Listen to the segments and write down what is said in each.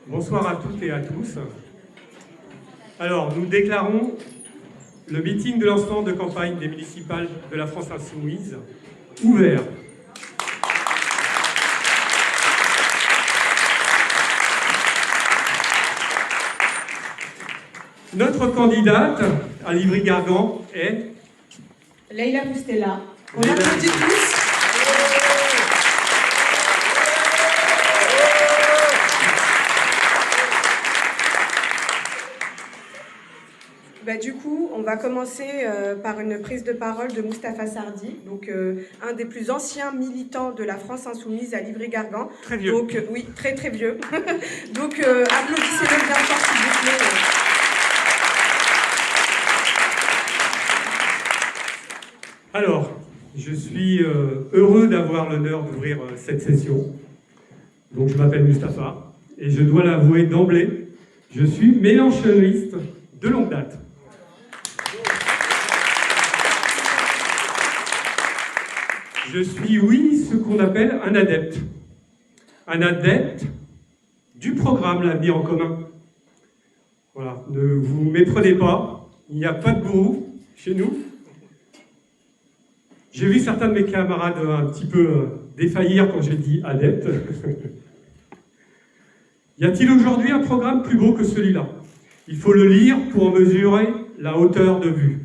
Bonsoir à toutes et à tous. Alors, nous déclarons le meeting de lancement de campagne des municipales de la France Insoumise ouvert. Notre candidate à Livry-Gargan est Leïla Boustella. On applaudit tous. Du coup, on va commencer par une prise de parole de Moustapha Sardi, donc un des plus anciens militants de la France Insoumise à Livry-Gargan. Très vieux. Donc oui, très très vieux. Donc applaudissez-le bien fort s'il vous plaît. Alors, je suis heureux d'avoir l'honneur d'ouvrir cette session. Donc, je m'appelle Moustapha et je dois l'avouer d'emblée, je suis mélenchoniste de longue date. Je suis, oui, ce qu'on appelle un adepte. Un adepte du programme L'Avenir en commun. Voilà, ne vous méprenez pas, il n'y a pas de gourou chez nous. J'ai vu certains de mes camarades un petit peu défaillir quand j'ai dit adepte. Y a-t-il aujourd'hui un programme plus beau que celui-là? Il faut le lire pour en mesurer la hauteur de vue.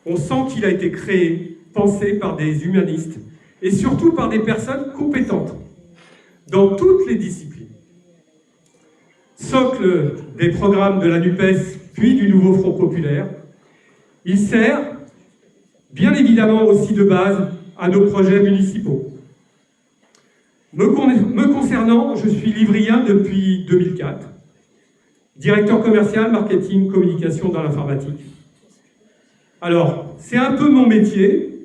On sent qu'il a été créé, pensé par des humanistes et surtout par des personnes compétentes dans toutes les disciplines. Socle des programmes de la NUPES puis du nouveau Front Populaire, il sert bien évidemment aussi de base à nos projets municipaux. Me concernant, je suis livrien depuis 2004, directeur commercial, marketing, communication dans l'informatique. Alors, c'est un peu mon métier.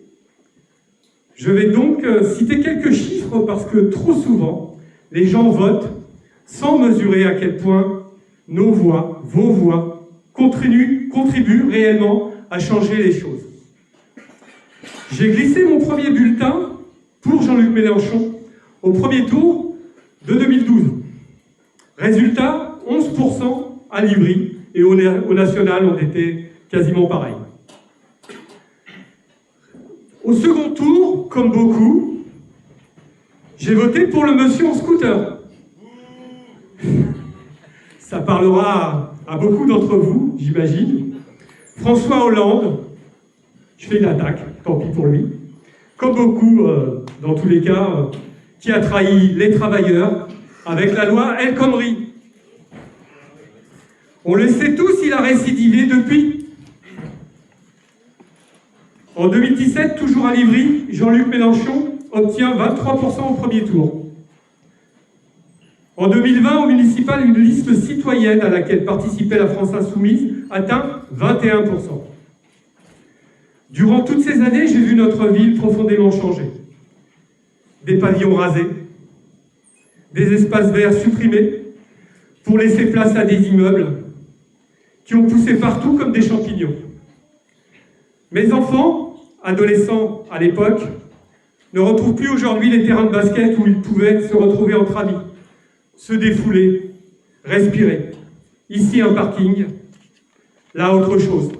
Je vais donc citer quelques chiffres parce que trop souvent, les gens votent sans mesurer à quel point nos voix, vos voix, contribuent réellement à changer les choses. J'ai glissé mon premier bulletin pour Jean-Luc Mélenchon au premier tour de 2012. Résultat, 11% à Livry, et au national, on était quasiment pareil. Au second tour, comme beaucoup, j'ai voté pour le monsieur en scooter. Ça parlera à beaucoup d'entre vous, j'imagine. François Hollande, je fais une attaque, tant pis pour lui. Comme beaucoup, dans tous les cas, qui a trahi les travailleurs avec la loi El Khomri. On le sait tous, il a récidivé depuis. En 2017, toujours à Livry, Jean-Luc Mélenchon obtient 23% au premier tour. En 2020, au municipal, une liste citoyenne à laquelle participait la France Insoumise atteint 21%. Durant toutes ces années, j'ai vu notre ville profondément changer. Des pavillons rasés, des espaces verts supprimés pour laisser place à des immeubles qui ont poussé partout comme des champignons. Mes enfants, adolescents à l'époque, ne retrouvent plus aujourd'hui les terrains de basket où ils pouvaient se retrouver entre amis, se défouler, respirer. Ici, un parking, là, autre chose.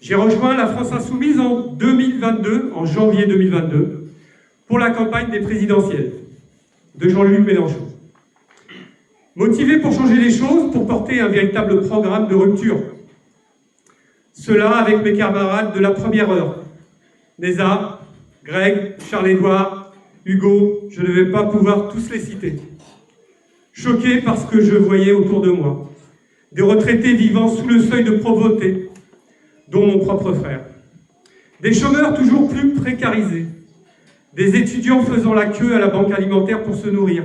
J'ai rejoint la France Insoumise en 2022, en janvier 2022, pour la campagne des présidentielles de Jean-Luc Mélenchon. Motivé pour changer les choses, pour porter un véritable programme de rupture. Cela avec mes camarades de la première heure. Néza, Greg, Charles-Édouard, Hugo, je ne vais pas pouvoir tous les citer. Choqué par ce que je voyais autour de moi. Des retraités vivant sous le seuil de pauvreté, dont mon propre frère. Des chômeurs toujours plus précarisés. Des étudiants faisant la queue à la banque alimentaire pour se nourrir.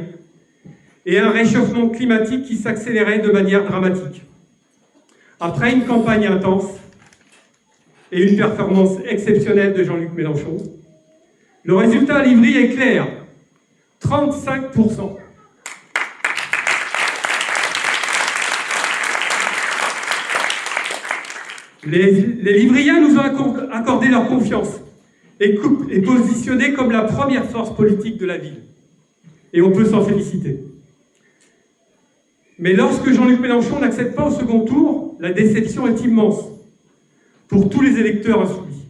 Et un réchauffement climatique qui s'accélérait de manière dramatique. Après une campagne intense et une performance exceptionnelle de Jean-Luc Mélenchon, le résultat à Livry est clair, 35%. Les Livriens nous ont accordé leur confiance et positionné comme la première force politique de la ville. Et on peut s'en féliciter. Mais lorsque Jean-Luc Mélenchon n'accède pas au second tour, la déception est immense pour tous les électeurs insoumis.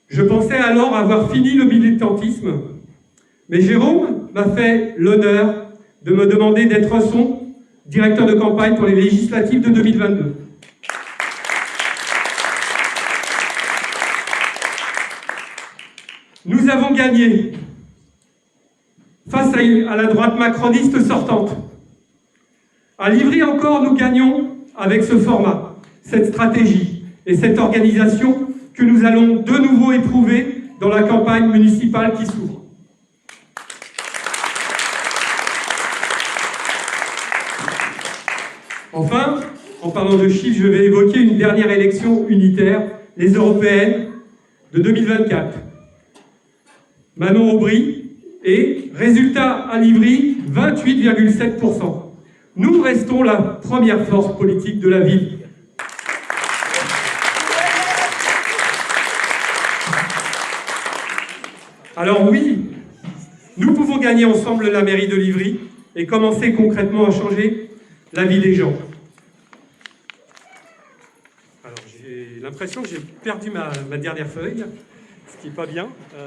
Je pensais alors avoir fini le militantisme, mais Jérôme m'a fait l'honneur de me demander d'être son directeur de campagne pour les législatives de 2022. Nous avons gagné face à la droite macroniste sortante. À Livry encore, nous gagnons avec ce format, cette stratégie et cette organisation que nous allons de nouveau éprouver dans la campagne municipale qui s'ouvre. Enfin, en parlant de chiffres, je vais évoquer une dernière élection unitaire, les européennes de 2024. Manon Aubry et résultat à Livry, 28,7%. Nous restons la première force politique de la ville. Alors oui, nous pouvons gagner ensemble la mairie de Livry et commencer concrètement à changer la vie des gens. Alors j'ai l'impression que j'ai perdu ma dernière feuille, ce qui n'est pas bien. Je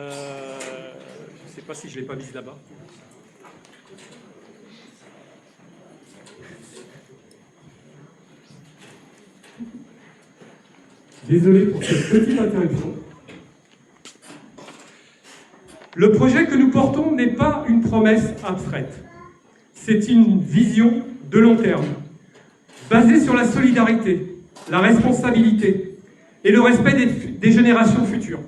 ne sais pas si je ne l'ai pas mise là-bas. Désolé pour cette petite interruption. Le projet que nous portons n'est pas une promesse abstraite. C'est une vision de long terme, basée sur la solidarité, la responsabilité et le respect des générations futures.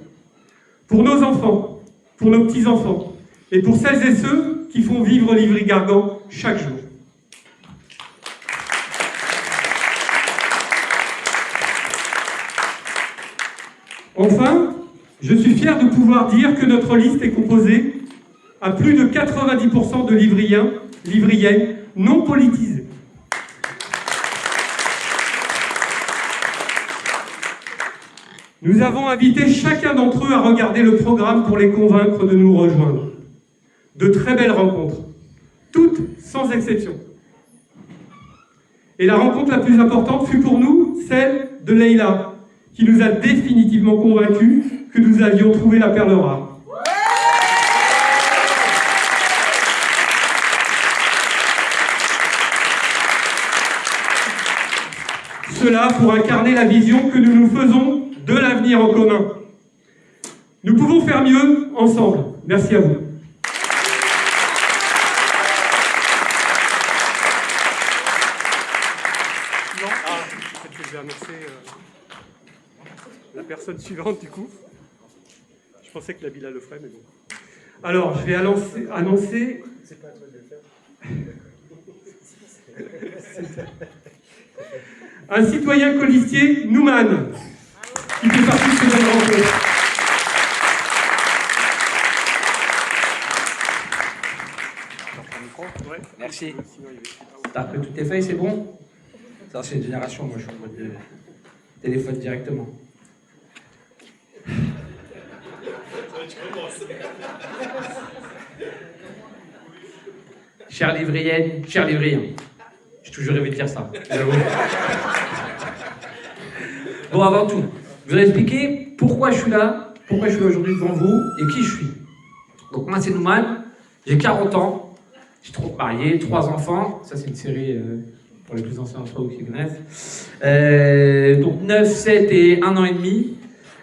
Pour nos enfants, pour nos petits-enfants et pour celles et ceux qui font vivre Livry-Gargan chaque jour. Enfin, je suis fier de pouvoir dire que notre liste est composée à plus de 90% de Livriens, Livriennes non politisés. Nous avons invité chacun d'entre eux à regarder le programme pour les convaincre de nous rejoindre. De très belles rencontres, toutes sans exception. Et la rencontre la plus importante fut pour nous celle de Leïla, qui nous a définitivement convaincus que nous avions trouvé la perle rare. Cela pour incarner la vision que nous nous faisons de l'avenir en commun. Nous pouvons faire mieux ensemble. Merci à vous. Je vais annoncer la personne suivante du coup. Je pensais que la Bila le ferait, mais bon. Alors, je vais annoncer... C'est pas à toi de le faire. Un citoyen colistier, Nouman, qui fait partie de cette belle rencontre. Ouais. Merci. T'as pris toutes tes feuilles, c'est bon? Ça, c'est une génération, moi je suis en mode téléphone directement. Chère Livrienne, cher Livrien. J'ai toujours rêvé de dire ça, j'avoue. Bon, avant tout, je vais vous expliquer pourquoi je suis là aujourd'hui devant vous et qui je suis. Donc moi c'est Nouman, j'ai 40 ans, j'ai marié, 3 enfants, ça c'est une série pour les plus anciens d'entre vous qui connaissent. Donc 9, 7 et 1 an et demi.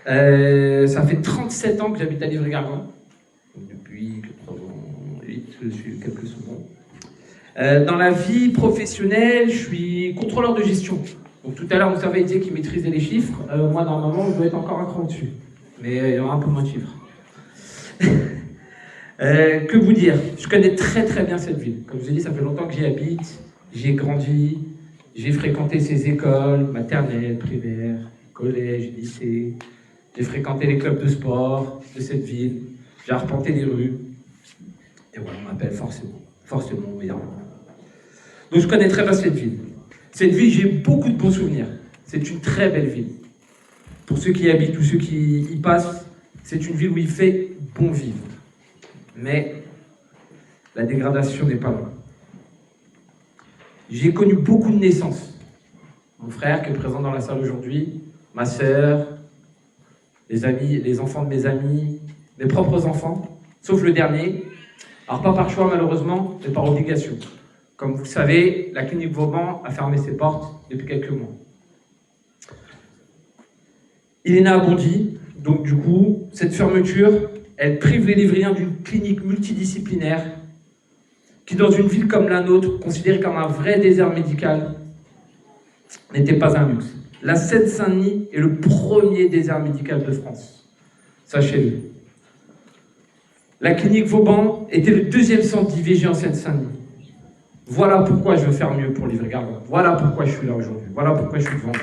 Ça fait 37 ans que j'habite à Livry-Gargan. Depuis 88, je suis quelques secondes. Dans la vie professionnelle, je suis contrôleur de gestion. Donc tout à l'heure, vous avez dit qu'il maîtrisait les chiffres. Moi, normalement, je dois être encore un cran au-dessus. Mais il y aura un peu moins de chiffres. Que vous dire? Je connais très très bien cette ville. Comme je vous ai dit, ça fait longtemps que j'y habite. J'y ai grandi. J'ai fréquenté ces écoles, maternelles, primaires, collèges, lycées. J'ai fréquenté les clubs de sport de cette ville. J'ai arpenté les rues. Et voilà, on m'appelle forcément meilleur. Donc je connais très bien cette ville. Cette ville, j'ai beaucoup de bons souvenirs. C'est une très belle ville. Pour ceux qui y habitent ou ceux qui y passent, c'est une ville où il fait bon vivre. Mais la dégradation n'est pas loin. J'ai connu beaucoup de naissances. Mon frère qui est présent dans la salle aujourd'hui, ma sœur, les amis, les enfants de mes amis, mes propres enfants, sauf le dernier. Alors pas par choix malheureusement, mais par obligation. Comme vous le savez, la clinique Vauban a fermé ses portes depuis quelques mois. Il est né à Bondy, donc du coup, cette fermeture, elle prive les Livriens d'une clinique multidisciplinaire qui, dans une ville comme la nôtre, considérée comme un vrai désert médical, n'était pas un luxe. La Seine-Saint-Denis est le premier désert médical de France. Sachez-le. La clinique Vauban était le deuxième centre d'IVG en Seine-Saint-Denis. Voilà pourquoi je veux faire mieux pour Livry-Gargan. Voilà pourquoi je suis là aujourd'hui. Voilà pourquoi je suis devant vous.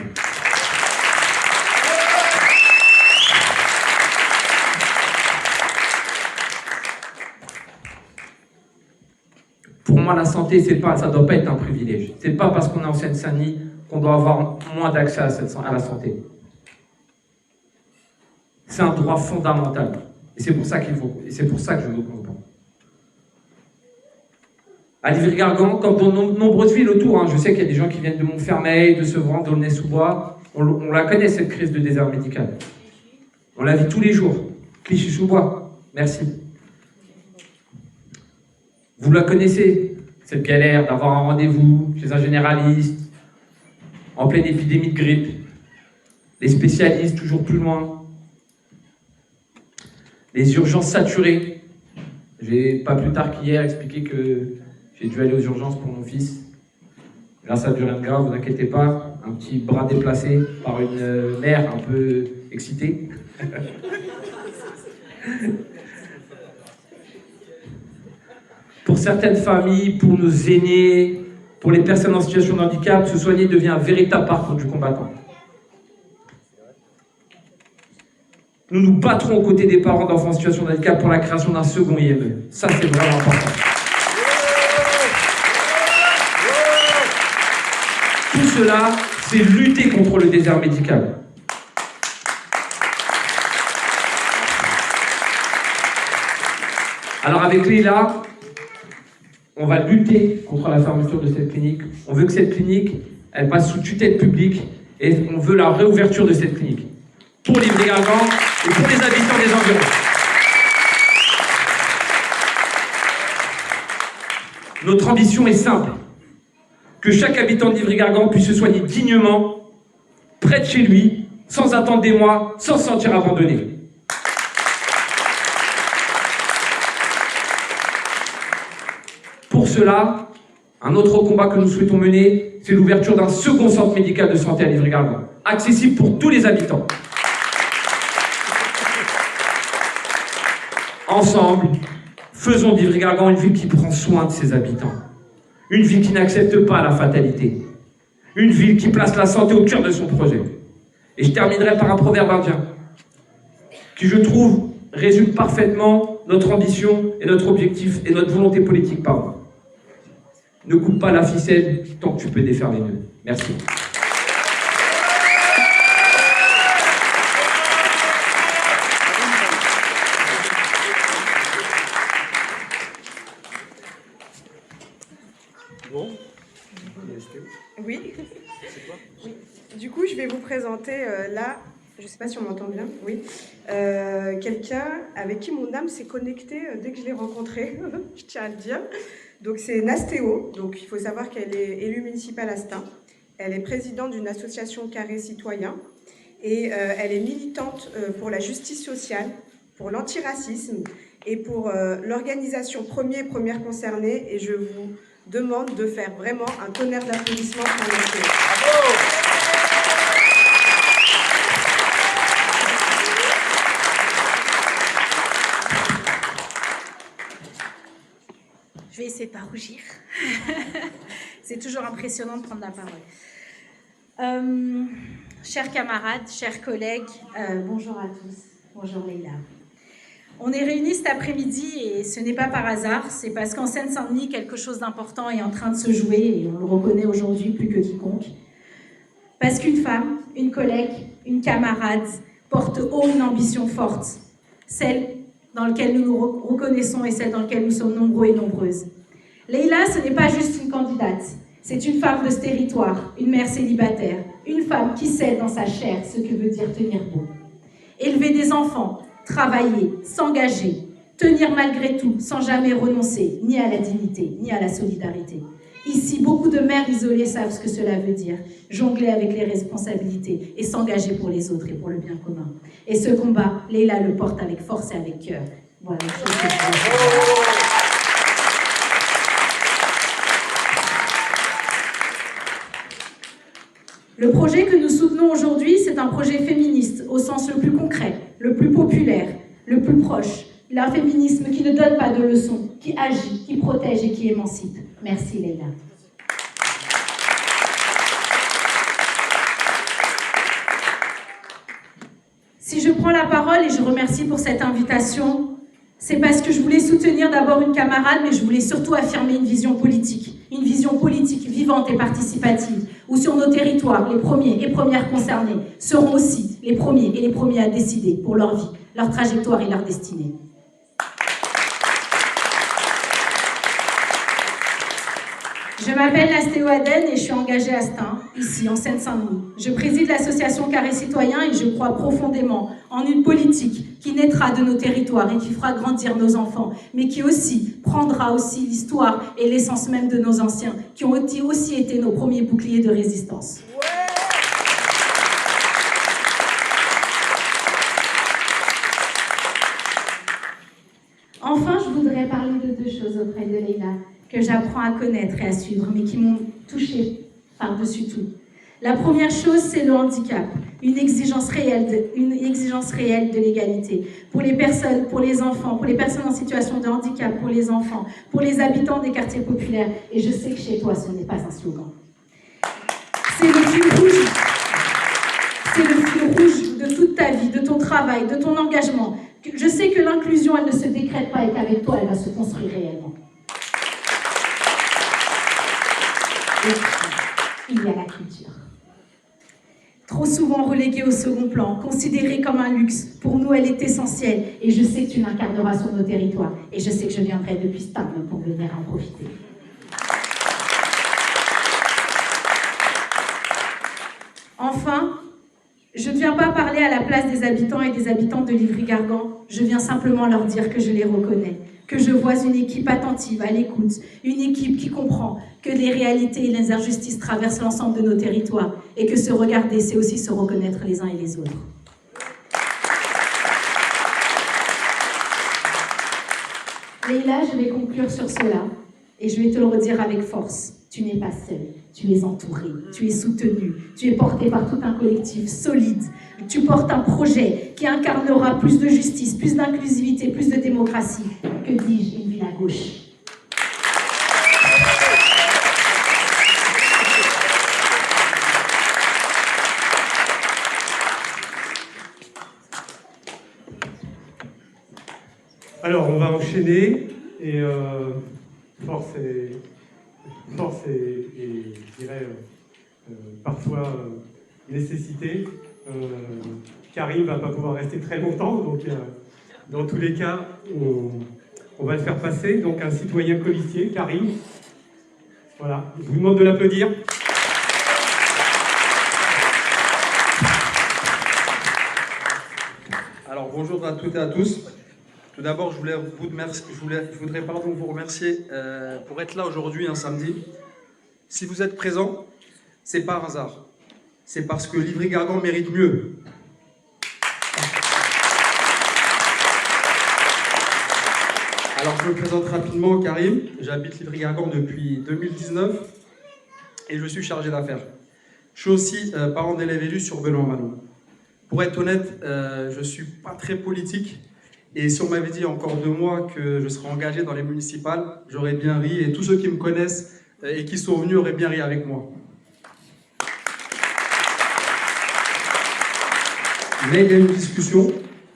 Pour moi, la santé, ça ne doit pas être un privilège. Ce n'est pas parce qu'on est en Seine-Saint-Denis qu'on doit avoir moins d'accès à la santé. C'est un droit fondamental. Et c'est pour ça que je veux qu'on le prenne. À Livry-Gargan, comme dans nombreuses villes autour, je sais qu'il y a des gens qui viennent de Montfermeil, de Sevran, d'Aulnay-sous-Bois, on la connaît cette crise de désert médical. On la vit tous les jours. Clichy-sous-Bois, merci. Vous la connaissez, cette galère d'avoir un rendez-vous chez un généraliste, en pleine épidémie de grippe, les spécialistes toujours plus loin, les urgences saturées. J'ai pas plus tard qu'hier expliqué que j'ai dû aller aux urgences pour mon fils. Grâce à du rien de grave, vous inquiétez pas, un petit bras déplacé par une mère un peu excitée. Pour certaines familles, pour nos aînés, pour les personnes en situation de handicap, se soigner devient un véritable parcours du combattant. Nous nous battrons aux côtés des parents d'enfants en situation de handicap pour la création d'un second IME. Ça, c'est vraiment important. Tout cela, c'est lutter contre le désert médical. Alors avec Leïla, on va lutter contre la fermeture de cette clinique. On veut que cette clinique, elle passe sous tutelle publique et on veut la réouverture de cette clinique. Pour Livry-Gargan et pour les habitants des environs. Notre ambition est simple. Que chaque habitant de Livry-Gargan puisse se soigner dignement, près de chez lui, sans attendre des mois, sans se sentir abandonné. Pour cela, un autre combat que nous souhaitons mener, c'est l'ouverture d'un second centre médical de santé à Livry-Gargan, accessible pour tous les habitants. Ensemble, faisons d'Ivry-Gargan une ville qui prend soin de ses habitants. Une ville qui n'accepte pas la fatalité. Une ville qui place la santé au cœur de son projet. Et je terminerai par un proverbe indien, qui, je trouve, résume parfaitement notre ambition et notre objectif et notre volonté politique, pardon. Ne coupe pas la ficelle tant que tu peux défaire les nœuds. Merci. Oui. Oui. Du coup, je vais vous présenter là, je ne sais pas si on m'entend bien, oui, quelqu'un avec qui mon âme s'est connectée dès que je l'ai rencontré, je tiens à le dire. Donc c'est Nastéo, donc il faut savoir qu'elle est élue municipale à Stains. Elle est présidente d'une association Carré Citoyen et elle est militante pour la justice sociale, pour l'antiracisme et pour l'organisation Première Concernée. Et je vous demande de faire vraiment un tonnerre d'applaudissements pour Nastéo. Bravo! Je vais essayer de ne pas rougir. C'est toujours impressionnant de prendre la parole. Chers camarades, chers collègues, bonjour à tous. Bonjour Leïla. On est réunis cet après-midi et ce n'est pas par hasard, c'est parce qu'en Seine-Saint-Denis, quelque chose d'important est en train de se jouer et on le reconnaît aujourd'hui plus que quiconque. Parce qu'une femme, une collègue, une camarade porte haut une ambition forte, celle dans laquelle nous nous reconnaissons et celle dans laquelle nous sommes nombreux et nombreuses. Leïla, ce n'est pas juste une candidate, C'est une femme de ce territoire, une mère célibataire, une femme qui sait dans sa chair ce que veut dire tenir bon. Élever des enfants, travailler, s'engager, tenir malgré tout, sans jamais renoncer, ni à la dignité, ni à la solidarité. Ici, beaucoup de mères isolées savent ce que cela veut dire, jongler avec les responsabilités et s'engager pour les autres et pour le bien commun. Et ce combat, Leïla le porte avec force et avec cœur. Voilà. Le projet que nous soutenons aujourd'hui, c'est un projet féministe au sens le plus concret, le plus populaire, le plus proche. Un féminisme qui ne donne pas de leçons, qui agit, qui protège et qui émancipe. Merci Leïla. Si je prends la parole et je remercie pour cette invitation, c'est parce que je voulais soutenir d'abord une camarade, mais je voulais surtout affirmer une vision politique vivante et participative, où sur nos territoires, les premiers et premières concernés seront aussi les premiers et les premiers à décider pour leur vie, leur trajectoire et leur destinée. Je m'appelle Nastéo Aden et je suis engagée à Stein, ici en Seine-Saint-Denis. Je préside l'association Carré Citoyen et je crois profondément en une politique qui naîtra de nos territoires et qui fera grandir nos enfants, mais qui aussi prendra aussi l'histoire et l'essence même de nos anciens, qui ont aussi été nos premiers boucliers de résistance. Enfin, je voudrais parler de deux choses auprès de Leïla, que j'apprends à connaître et à suivre, mais qui m'ont touchée par-dessus tout. La première chose, c'est le handicap, une exigence réelle de l'égalité pour les personnes, pour les enfants, pour les personnes en situation de handicap, pour les enfants, pour les habitants des quartiers populaires. Et je sais que chez toi, ce n'est pas un slogan. C'est le fil rouge. C'est le fil rouge de toute ta vie, de ton travail, de ton engagement. Je sais que l'inclusion, elle ne se décrète pas et qu'avec toi, elle va se construire réellement. Et il y a la culture. Trop souvent reléguée au second plan, considérée comme un luxe, pour nous elle est essentielle et je sais que tu l'incarneras sur nos territoires et je sais que je viendrai depuis Stein pour venir en profiter. Enfin, je ne viens pas parler à la place des habitants et des habitantes de Livry-Gargan, je viens simplement leur dire que je les reconnais, que je vois une équipe attentive, à l'écoute, une équipe qui comprend que les réalités et les injustices traversent l'ensemble de nos territoires et que se regarder, c'est aussi se reconnaître les uns et les autres. Leïla, je vais conclure sur cela et je vais te le redire avec force. Tu n'es pas seule, tu es entourée, tu es soutenue, tu es portée par tout un collectif solide. Tu portes un projet qui incarnera plus de justice, plus d'inclusivité, plus de démocratie. Que dis-je, une ville à gauche. Alors, on va enchaîner et force et je dirais parfois nécessité. Karim va pas pouvoir rester très longtemps, donc dans tous les cas, on va le faire passer. Donc un citoyen colistier, Karim. Voilà, je vous demande de l'applaudir. Alors bonjour à toutes et à tous. Tout d'abord, je voudrais vous remercier pour être là aujourd'hui, un samedi. Si vous êtes présents, c'est par hasard. C'est parce que Livry-Gargan mérite mieux. Alors, je me présente rapidement, Karim. J'habite Livry-Gargan depuis 2019 et je suis chargé d'affaires. Je suis aussi parent d'élèves élus sur Benoît-Malon. Pour être honnête, je ne suis pas très politique. Et si on m'avait dit encore 2 mois que je serais engagé dans les municipales, j'aurais bien ri. Et tous ceux qui me connaissent et qui sont venus auraient bien ri avec moi. Mais il y a une discussion,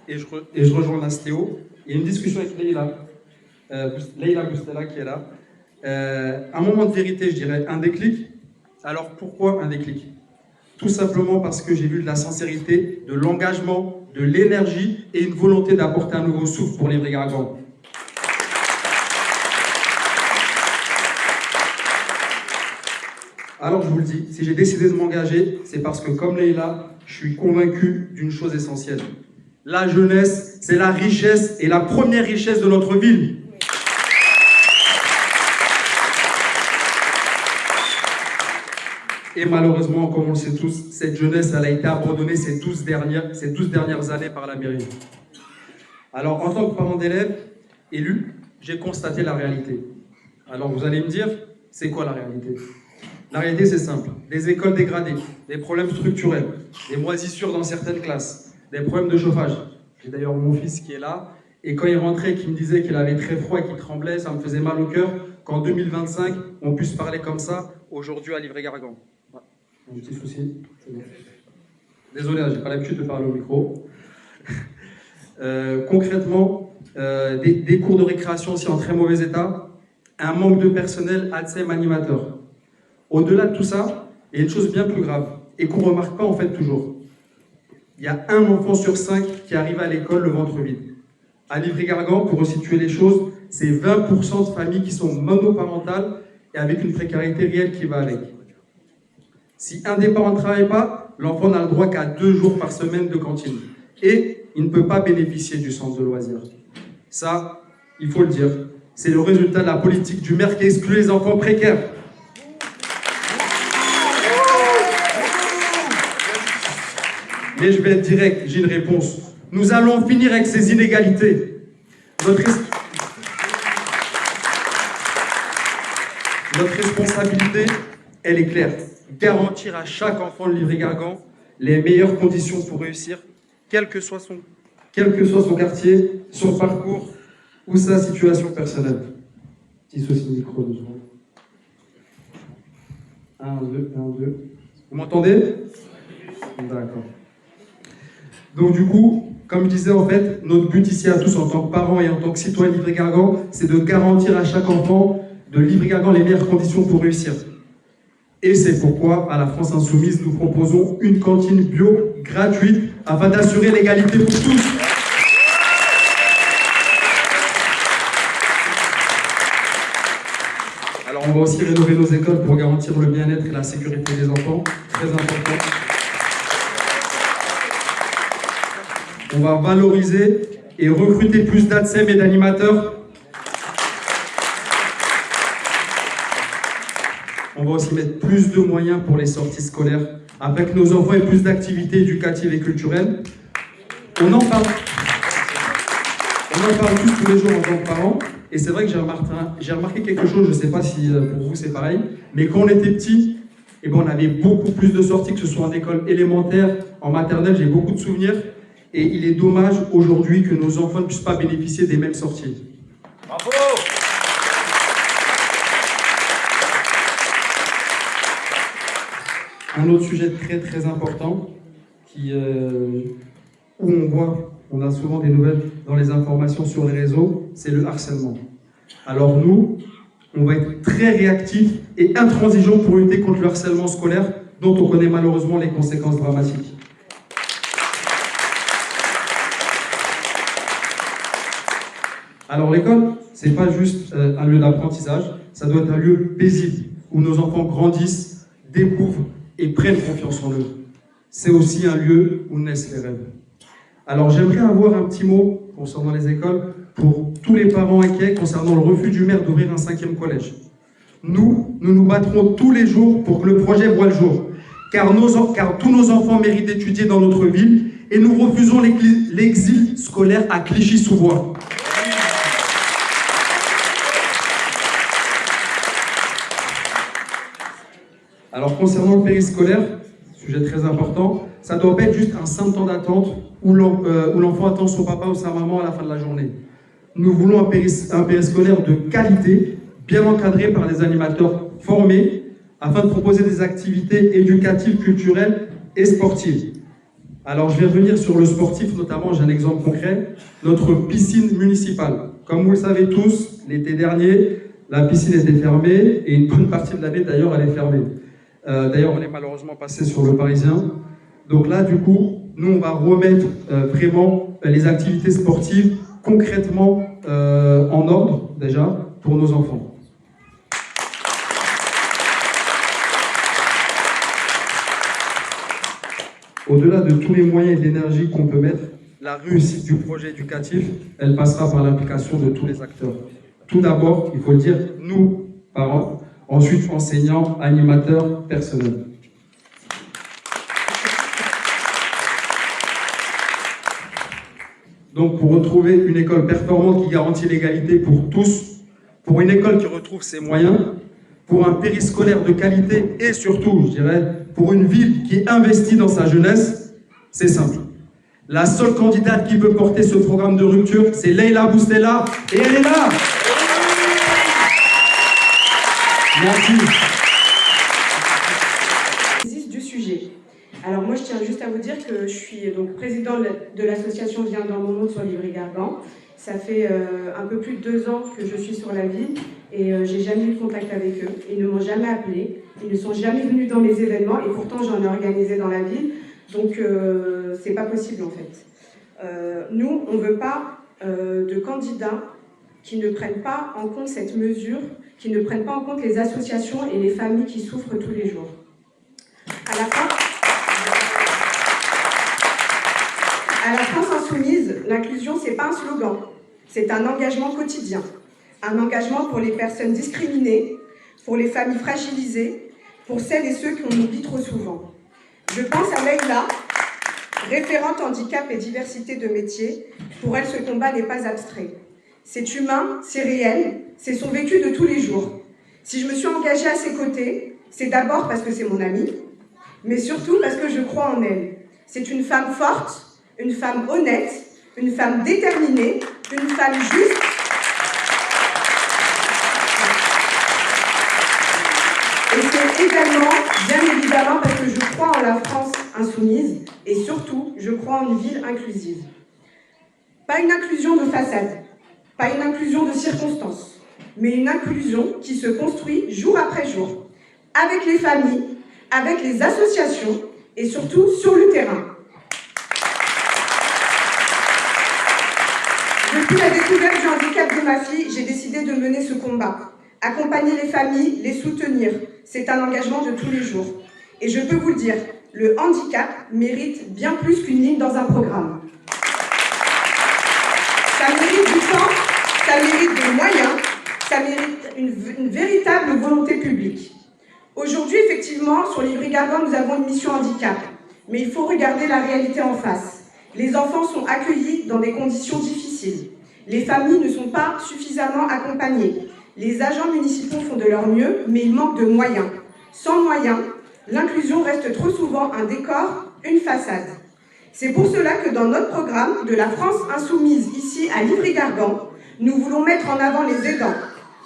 et je rejoins Nastéo. Il y a une discussion avec Leïla Boustella qui est là. Un moment de vérité, je dirais, un déclic. Alors pourquoi un déclic? Tout simplement parce que j'ai vu de la sincérité, de l'engagement, de l'énergie et une volonté d'apporter un nouveau souffle pour Livry-Gargan. Alors je vous le dis, si j'ai décidé de m'engager, c'est parce que comme Leïla, je suis convaincu d'une chose essentielle. La jeunesse, c'est la richesse et la première richesse de notre ville. Et malheureusement, comme on le sait tous, cette jeunesse, elle a été abandonnée ces 12 dernières années par la mairie. Alors, en tant que parent d'élèves élu, j'ai constaté la réalité. Alors, vous allez me dire, c'est quoi la réalité? La réalité, c'est simple. Des écoles dégradées, des problèmes structurels, des moisissures dans certaines classes, des problèmes de chauffage. J'ai d'ailleurs mon fils qui est là, et quand il rentrait et qu'il me disait qu'il avait très froid et qu'il tremblait, ça me faisait mal au cœur qu'en 2025, on puisse parler comme ça, aujourd'hui à Livry-Gargan. Un petit souci. Désolé, j'ai pas l'habitude de parler au micro. Concrètement, des cours de récréation aussi en très mauvais état, un manque de personnel ATSEM animateur. Au-delà de tout ça, il y a une chose bien plus grave, et qu'on ne remarque pas en fait toujours. Il y a un enfant sur 5 qui arrive à l'école le ventre vide. À Livry-Gargan, pour resituer les choses, c'est 20% de familles qui sont monoparentales et avec une précarité réelle qui va avec. Si un des parents ne travaille pas, l'enfant n'a le droit qu'à 2 jours par semaine de cantine. Et il ne peut pas bénéficier du centre de loisirs. Ça, il faut le dire, c'est le résultat de la politique du maire qui exclut les enfants précaires. Mais je vais être direct, j'ai une réponse. Nous allons finir avec ces inégalités. Notre responsabilité, elle est claire. Garantir à chaque enfant de Livry-Gargan les meilleures conditions pour réussir, quel que soit son quartier, son parcours ou sa situation personnelle. Petit souci de micro, 2 secondes. 1, 2, 1, 2. Vous m'entendez? D'accord. Donc du coup, comme je disais, en fait, notre but ici à tous en tant que parents et en tant que citoyens de Livry-Gargan, c'est de garantir à chaque enfant de Livry-Gargan les meilleures conditions pour réussir. Et c'est pourquoi, à la France Insoumise, nous proposons une cantine bio gratuite afin d'assurer l'égalité pour tous. Alors, on va aussi rénover nos écoles pour garantir le bien-être et la sécurité des enfants. Très important. On va valoriser et recruter plus d'ATSEM et d'animateurs. On va aussi mettre plus de moyens pour les sorties scolaires, afin que nos enfants aient plus d'activités éducatives et culturelles. On en parle tous les jours en tant que parents, et c'est vrai que j'ai remarqué quelque chose, je ne sais pas si pour vous c'est pareil, mais quand on était petit, on avait beaucoup plus de sorties, que ce soit en école élémentaire, en maternelle, j'ai beaucoup de souvenirs, et il est dommage aujourd'hui que nos enfants ne puissent pas bénéficier des mêmes sorties. Bravo! Un autre sujet très très important, où on a souvent des nouvelles dans les informations sur les réseaux, c'est le harcèlement. Alors nous, on va être très réactifs et intransigeants pour lutter contre le harcèlement scolaire, dont on connaît malheureusement les conséquences dramatiques. Alors l'école, c'est pas juste un lieu d'apprentissage, ça doit être un lieu paisible, où nos enfants grandissent, découvrent et prennent confiance en eux. C'est aussi un lieu où naissent les rêves. Alors j'aimerais avoir un petit mot concernant les écoles pour tous les parents inquiets concernant le refus du maire d'ouvrir un 5e collège. Nous nous battrons tous les jours pour que le projet voie le jour, car tous nos enfants méritent d'étudier dans notre ville et nous refusons l'exil scolaire à Clichy-sous-Bois. Alors concernant le périscolaire, sujet très important, ça ne doit pas être juste un simple temps d'attente où l'enfant attend son papa ou sa maman à la fin de la journée. Nous voulons un périscolaire de qualité, bien encadré par des animateurs formés, afin de proposer des activités éducatives, culturelles et sportives. Alors je vais revenir sur le sportif, notamment j'ai un exemple concret, notre piscine municipale. Comme vous le savez tous, l'été dernier, la piscine était fermée et une bonne partie de l'année d'ailleurs elle est fermée. D'ailleurs, on est malheureusement passé sur le Parisien. Donc là, du coup, nous, on va remettre vraiment les activités sportives concrètement en ordre, déjà, pour nos enfants. Au-delà de tous les moyens et de l'énergie qu'on peut mettre, la réussite du projet éducatif, elle passera par l'implication de tous les acteurs. Tout d'abord, il faut le dire, nous, parents, ensuite enseignants, animateurs, personnels. Donc, pour retrouver une école performante qui garantit l'égalité pour tous, pour une école qui retrouve ses moyens, pour un périscolaire de qualité et surtout, je dirais, pour une ville qui investit dans sa jeunesse, c'est simple. La seule candidate qui peut porter ce programme de rupture, c'est Leïla Boustella, et elle est là. Merci. Du sujet. Alors moi, je tiens juste à vous dire que je suis donc présidente de l'association Viens dans mon monde sur Livry-Gargan. Ça fait un peu plus de 2 ans que je suis sur la ville et j'ai jamais eu contact avec eux. Ils ne m'ont jamais appelé, ils ne sont jamais venus dans mes événements et pourtant j'en ai organisé dans la ville. Donc c'est pas possible en fait. Nous, on ne veut pas de candidats qui ne prennent pas en compte cette mesure, qui ne prennent pas en compte les associations et les familles qui souffrent tous les jours. À la France insoumise, l'inclusion, c'est pas un slogan, c'est un engagement quotidien. Un engagement pour les personnes discriminées, pour les familles fragilisées, pour celles et ceux qu'on oublie trop souvent. Je pense à Leïla, référente handicap et diversité de métiers. Pour elle, ce combat n'est pas abstrait. C'est humain, c'est réel, c'est son vécu de tous les jours. Si je me suis engagée à ses côtés, c'est d'abord parce que c'est mon amie, mais surtout parce que je crois en elle. C'est une femme forte, une femme honnête, une femme déterminée, une femme juste. Et c'est également, bien évidemment, parce que je crois en la France insoumise et surtout, je crois en une ville inclusive. Pas une inclusion de façade, pas une inclusion de circonstances, mais une inclusion qui se construit jour après jour, avec les familles, avec les associations et surtout sur le terrain. Depuis la découverte du handicap de ma fille, j'ai décidé de mener ce combat. Accompagner les familles, les soutenir, c'est un engagement de tous les jours. Et je peux vous le dire, le handicap mérite bien plus qu'une ligne dans un programme. Ça mérite du temps, ça mérite des moyens, ça mérite une véritable volonté publique. Aujourd'hui, effectivement, sur Livry-Gargan, nous avons une mission handicap. Mais il faut regarder la réalité en face. Les enfants sont accueillis dans des conditions difficiles. Les familles ne sont pas suffisamment accompagnées. Les agents municipaux font de leur mieux, mais il manque de moyens. Sans moyens, l'inclusion reste trop souvent un décor, une façade. C'est pour cela que dans notre programme de la France insoumise, ici à Livry-Gargan, nous voulons mettre en avant les aidants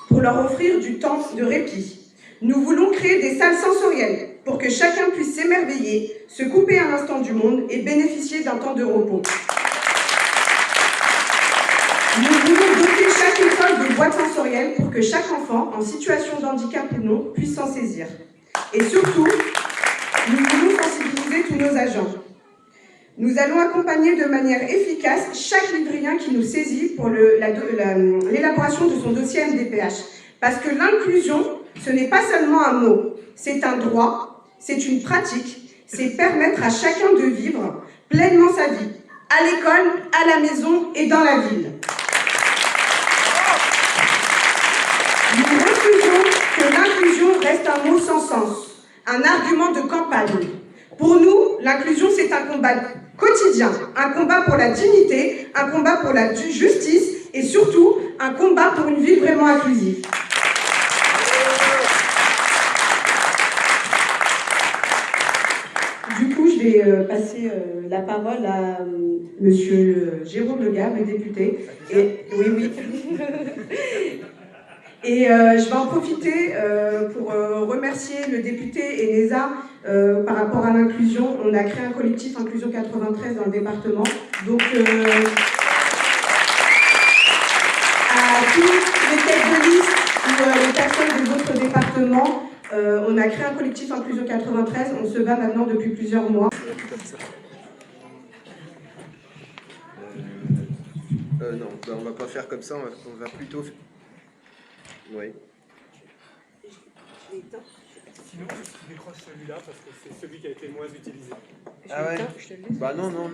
pour leur offrir du temps de répit. Nous voulons créer des salles sensorielles pour que chacun puisse s'émerveiller, se couper un instant du monde et bénéficier d'un temps de repos. Nous voulons doter chaque école de boîtes sensorielles pour que chaque enfant, en situation de handicap ou non, puisse s'en saisir. Et surtout, nous voulons sensibiliser tous nos agents. Nous allons accompagner de manière efficace chaque livrien qui nous saisit pour l'élaboration de son dossier MDPH. Parce que l'inclusion, ce n'est pas seulement un mot, c'est un droit, c'est une pratique, c'est permettre à chacun de vivre pleinement sa vie, à l'école, à la maison et dans la ville. Nous refusons que l'inclusion reste un mot sans sens, un argument de campagne. Pour nous, l'inclusion, c'est un combat quotidien, un combat pour la dignité, un combat pour la justice et surtout un combat pour une ville vraiment inclusive. Du coup, je vais passer la parole à monsieur Jérôme Legare, le député. Et, oui. Et je vais en profiter pour remercier le député Eneza par rapport à l'inclusion. On a créé un collectif Inclusion 93 dans le département. Donc, à toutes les têtes de liste ou les personnes des autres départements, on a créé un collectif Inclusion 93. On se bat maintenant depuis plusieurs mois. Non, on va pas faire comme ça, on va plutôt... Oui. Sinon, je décroche celui-là parce que c'est celui qui a été le moins utilisé. Ah ouais. Je te le laisse. Bah non. Non,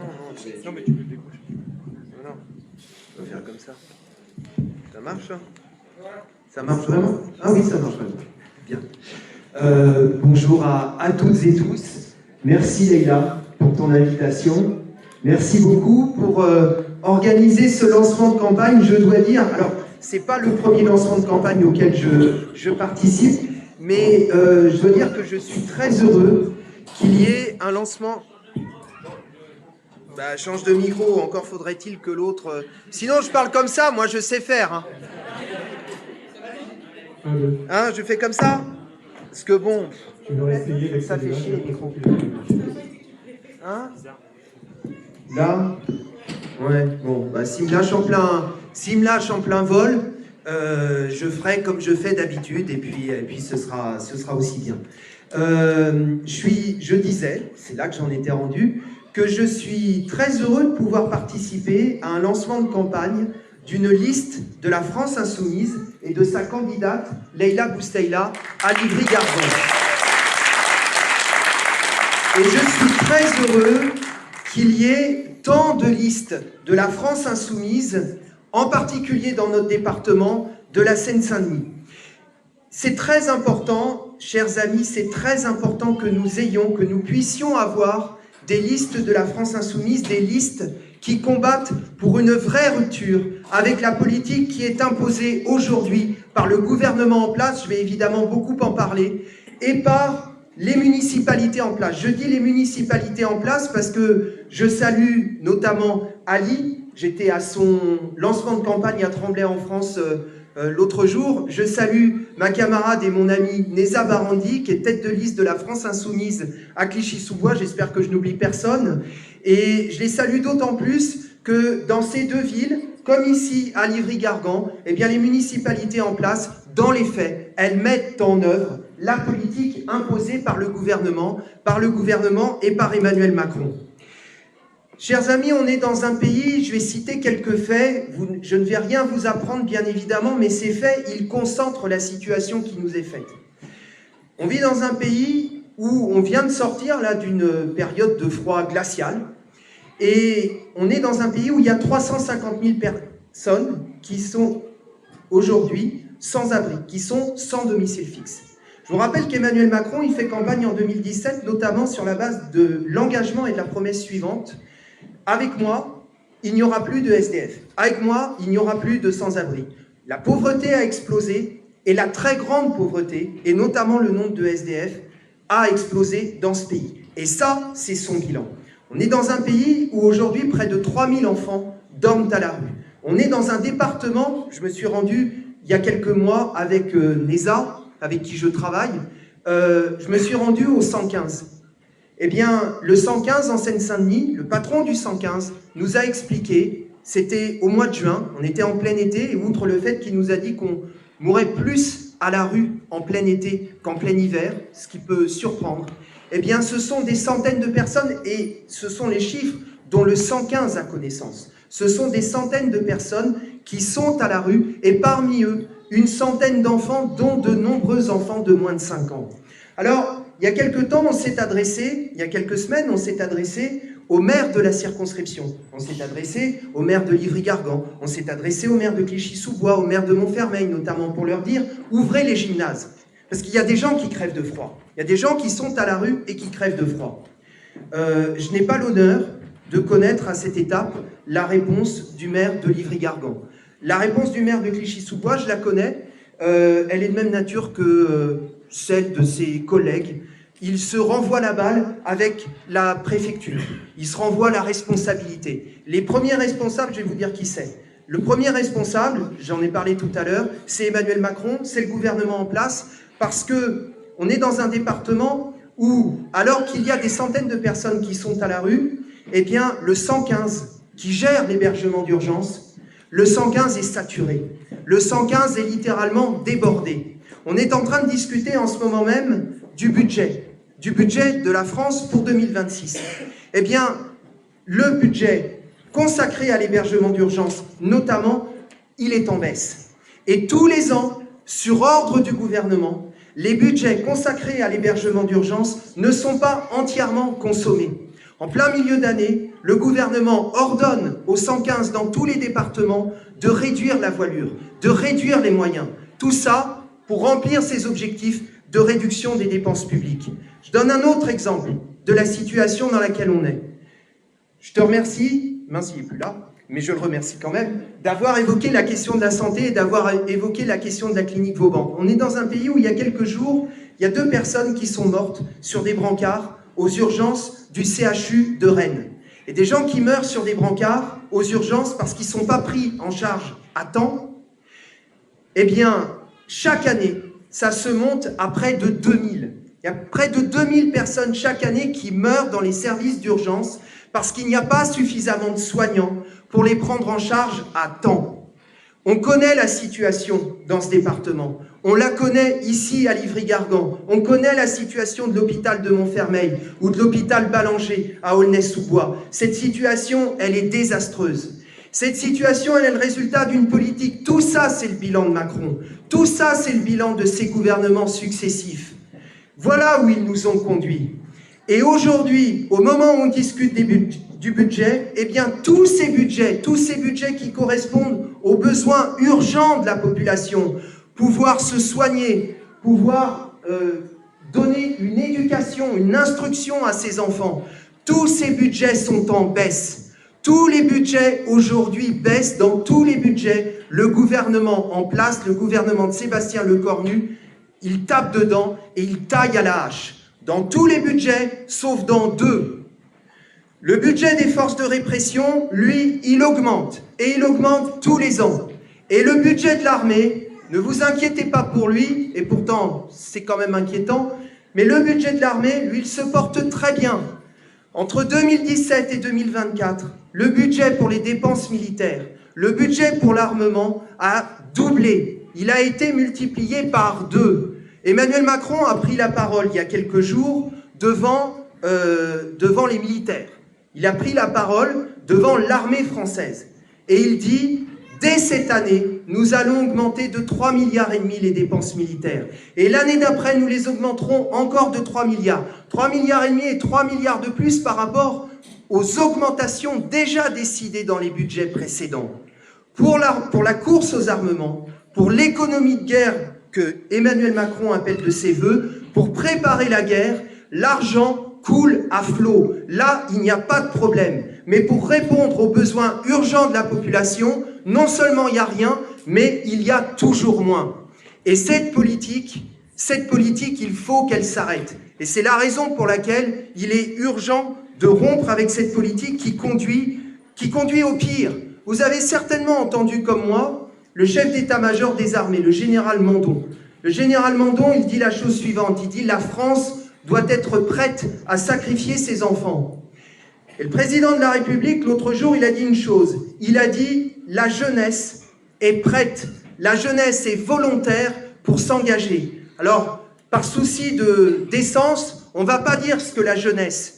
mais tu peux le décrocher. Non. On va faire comme ça. Ça marche, ça? Ça marche vraiment? Ah oui, ça marche vraiment. Bien. Bonjour à toutes et tous. Merci Leïla pour ton invitation. Merci beaucoup pour organiser ce lancement de campagne. Je dois dire, alors c'est pas le premier lancement de campagne auquel je participe, mais je dois dire que je suis très heureux Qu'il y ait un lancement. Bah, change de micro, encore faudrait-il que l'autre. Sinon, je parle comme ça, moi je sais faire. Hein, hein je fais comme ça? Parce que bon, Tu dois essayer ça fait chier le micro. Hein? là. Ouais, bon, bah, s'il me lâche en plein vol, je ferai comme je fais d'habitude, et puis ce sera aussi bien. Je disais, c'est là que j'en étais rendu, que je suis très heureux de pouvoir participer à un lancement de campagne d'une liste de la France Insoumise et de sa candidate, Leïla Bousteila, à Livry-Gargan. Et je suis très heureux qu'il y ait tant de listes de la France Insoumise, en particulier dans notre département de la Seine-Saint-Denis. C'est très important, chers amis, c'est très important que nous puissions avoir des listes de la France Insoumise, des listes qui combattent pour une vraie rupture avec la politique qui est imposée aujourd'hui par le gouvernement en place, je vais évidemment beaucoup en parler, et par les municipalités en place. Je dis les municipalités en place parce que je salue notamment Ali, j'étais à son lancement de campagne à Tremblay en France l'autre jour. Je salue ma camarade et mon ami Neza Barandi, qui est tête de liste de la France Insoumise à Clichy-sous-Bois. J'espère que je n'oublie personne. Et je les salue d'autant plus que dans ces deux villes, comme ici à Livry-Gargan, eh bien les municipalités en place, dans les faits, elles mettent en œuvre la politique imposée par le gouvernement et par Emmanuel Macron. Chers amis, on est dans un pays, je vais citer quelques faits, je ne vais rien vous apprendre bien évidemment, mais ces faits, ils concentrent la situation qui nous est faite. On vit dans un pays où on vient de sortir là d'une période de froid glacial, et on est dans un pays où il y a 350 000 personnes qui sont aujourd'hui sans abri, qui sont sans domicile fixe. Je vous rappelle qu'Emmanuel Macron, il fait campagne en 2017, notamment sur la base de l'engagement et de la promesse suivante: avec moi, il n'y aura plus de SDF. Avec moi, il n'y aura plus de sans-abri. La pauvreté a explosé, et la très grande pauvreté, et notamment le nombre de SDF, a explosé dans ce pays. Et ça, c'est son bilan. On est dans un pays où aujourd'hui, près de 3000 enfants dorment à la rue. On est dans un département, je me suis rendu il y a quelques mois avec Neza, avec qui je travaille, je me suis rendu au 115. Eh bien, le 115 en Seine-Saint-Denis, le patron du 115, nous a expliqué, c'était au mois de juin, on était en plein été, et outre le fait qu'il nous a dit qu'on mourrait plus à la rue en plein été qu'en plein hiver, ce qui peut surprendre, eh bien, ce sont des centaines de personnes, et ce sont les chiffres dont le 115 a connaissance. Ce sont des centaines de personnes qui sont à la rue, et parmi eux, une centaine d'enfants, dont de nombreux enfants de moins de 5 ans. Alors, il y a quelques temps, il y a quelques semaines, on s'est adressé au maire de la circonscription, on s'est adressé au maire de Livry-Gargan, on s'est adressé au maire de Clichy-sous-Bois, au maire de Montfermeil notamment, pour leur dire « ouvrez les gymnases ». Parce qu'il y a des gens qui crèvent de froid, il y a des gens qui sont à la rue et qui crèvent de froid. Je n'ai pas l'honneur de connaître à cette étape la réponse du maire de Livry-Gargan. La réponse du maire de Clichy-sous-Bois, je la connais, elle est de même nature que celle de ses collègues. Il se renvoie la balle avec la préfecture. Il se renvoie la responsabilité. Les premiers responsables, je vais vous dire qui c'est. Le premier responsable, j'en ai parlé tout à l'heure, c'est Emmanuel Macron, c'est le gouvernement en place, parce que on est dans un département où, alors qu'il y a des centaines de personnes qui sont à la rue, eh bien, le 115, qui gère l'hébergement d'urgence, le 115 est saturé. Le 115 est littéralement débordé. On est en train de discuter en ce moment même du budget de la France pour 2026. Eh bien, le budget consacré à l'hébergement d'urgence, notamment, il est en baisse. Et tous les ans, sur ordre du gouvernement, les budgets consacrés à l'hébergement d'urgence ne sont pas entièrement consommés. En plein milieu d'année, le gouvernement ordonne au 115 dans tous les départements de réduire la voilure, de réduire les moyens. Tout ça pour remplir ses objectifs de réduction des dépenses publiques. Je donne un autre exemple de la situation dans laquelle on est. Je te remercie, mince, il n'est plus là, mais je le remercie quand même, d'avoir évoqué la question de la santé et d'avoir évoqué la question de la clinique Vauban. On est dans un pays où il y a quelques jours, il y a 2 personnes qui sont mortes sur des brancards aux urgences du CHU de Rennes. Et des gens qui meurent sur des brancards aux urgences parce qu'ils ne sont pas pris en charge à temps, eh bien, chaque année, ça se monte à près de 2000. Il y a près de 2000 personnes chaque année qui meurent dans les services d'urgence parce qu'il n'y a pas suffisamment de soignants pour les prendre en charge à temps. On connaît la situation dans ce département. On la connaît ici à Livry-Gargan. On connaît la situation de l'hôpital de Montfermeil ou de l'hôpital Ballanger à Aulnay-sous-Bois. Cette situation, elle est désastreuse. Cette situation, elle est le résultat d'une politique. Tout ça, c'est le bilan de Macron. Tout ça, c'est le bilan de ses gouvernements successifs. Voilà où ils nous ont conduits. Et aujourd'hui, au moment où on discute du budget, eh bien, tous ces budgets qui correspondent aux besoins urgents de la population, pouvoir se soigner, pouvoir donner une éducation, une instruction à ses enfants, tous ces budgets sont en baisse. Tous les budgets aujourd'hui baissent. Dans tous les budgets, le gouvernement en place, le gouvernement de Sébastien Lecornu, il tape dedans et il taille à la hache. Dans tous les budgets, sauf dans 2. Le budget des forces de répression, lui, il augmente. Et il augmente tous les ans. Et le budget de l'armée, ne vous inquiétez pas pour lui, et pourtant c'est quand même inquiétant, mais le budget de l'armée, lui, il se porte très bien. Entre 2017 et 2024, le budget pour les dépenses militaires, le budget pour l'armement a doublé. Il a été multiplié par 2. Emmanuel Macron a pris la parole il y a quelques jours devant les militaires. Il a pris la parole devant l'armée française. Et il dit, dès cette année, nous allons augmenter de 3,5 milliards les dépenses militaires. Et l'année d'après, nous les augmenterons encore de 3 milliards. 3,5 milliards et 3 milliards de plus par rapport aux augmentations déjà décidées dans les budgets précédents. Pour la course aux armements, pour l'économie de guerre que Emmanuel Macron appelle de ses voeux, pour préparer la guerre, l'argent coule à flot. Là, il n'y a pas de problème. Mais pour répondre aux besoins urgents de la population, non seulement il n'y a rien, mais il y a toujours moins. Et cette politique, il faut qu'elle s'arrête. Et c'est la raison pour laquelle il est urgent de rompre avec cette politique qui conduit au pire. Vous avez certainement entendu comme moi le chef d'état-major des armées, le général Mandon. Le général Mandon, il dit la chose suivante, il dit « La France doit être prête à sacrifier ses enfants ». Et le président de la République, l'autre jour, il a dit une chose. Il a dit « La jeunesse est prête, la jeunesse est volontaire pour s'engager ». Alors, par souci de décence, on ne va pas dire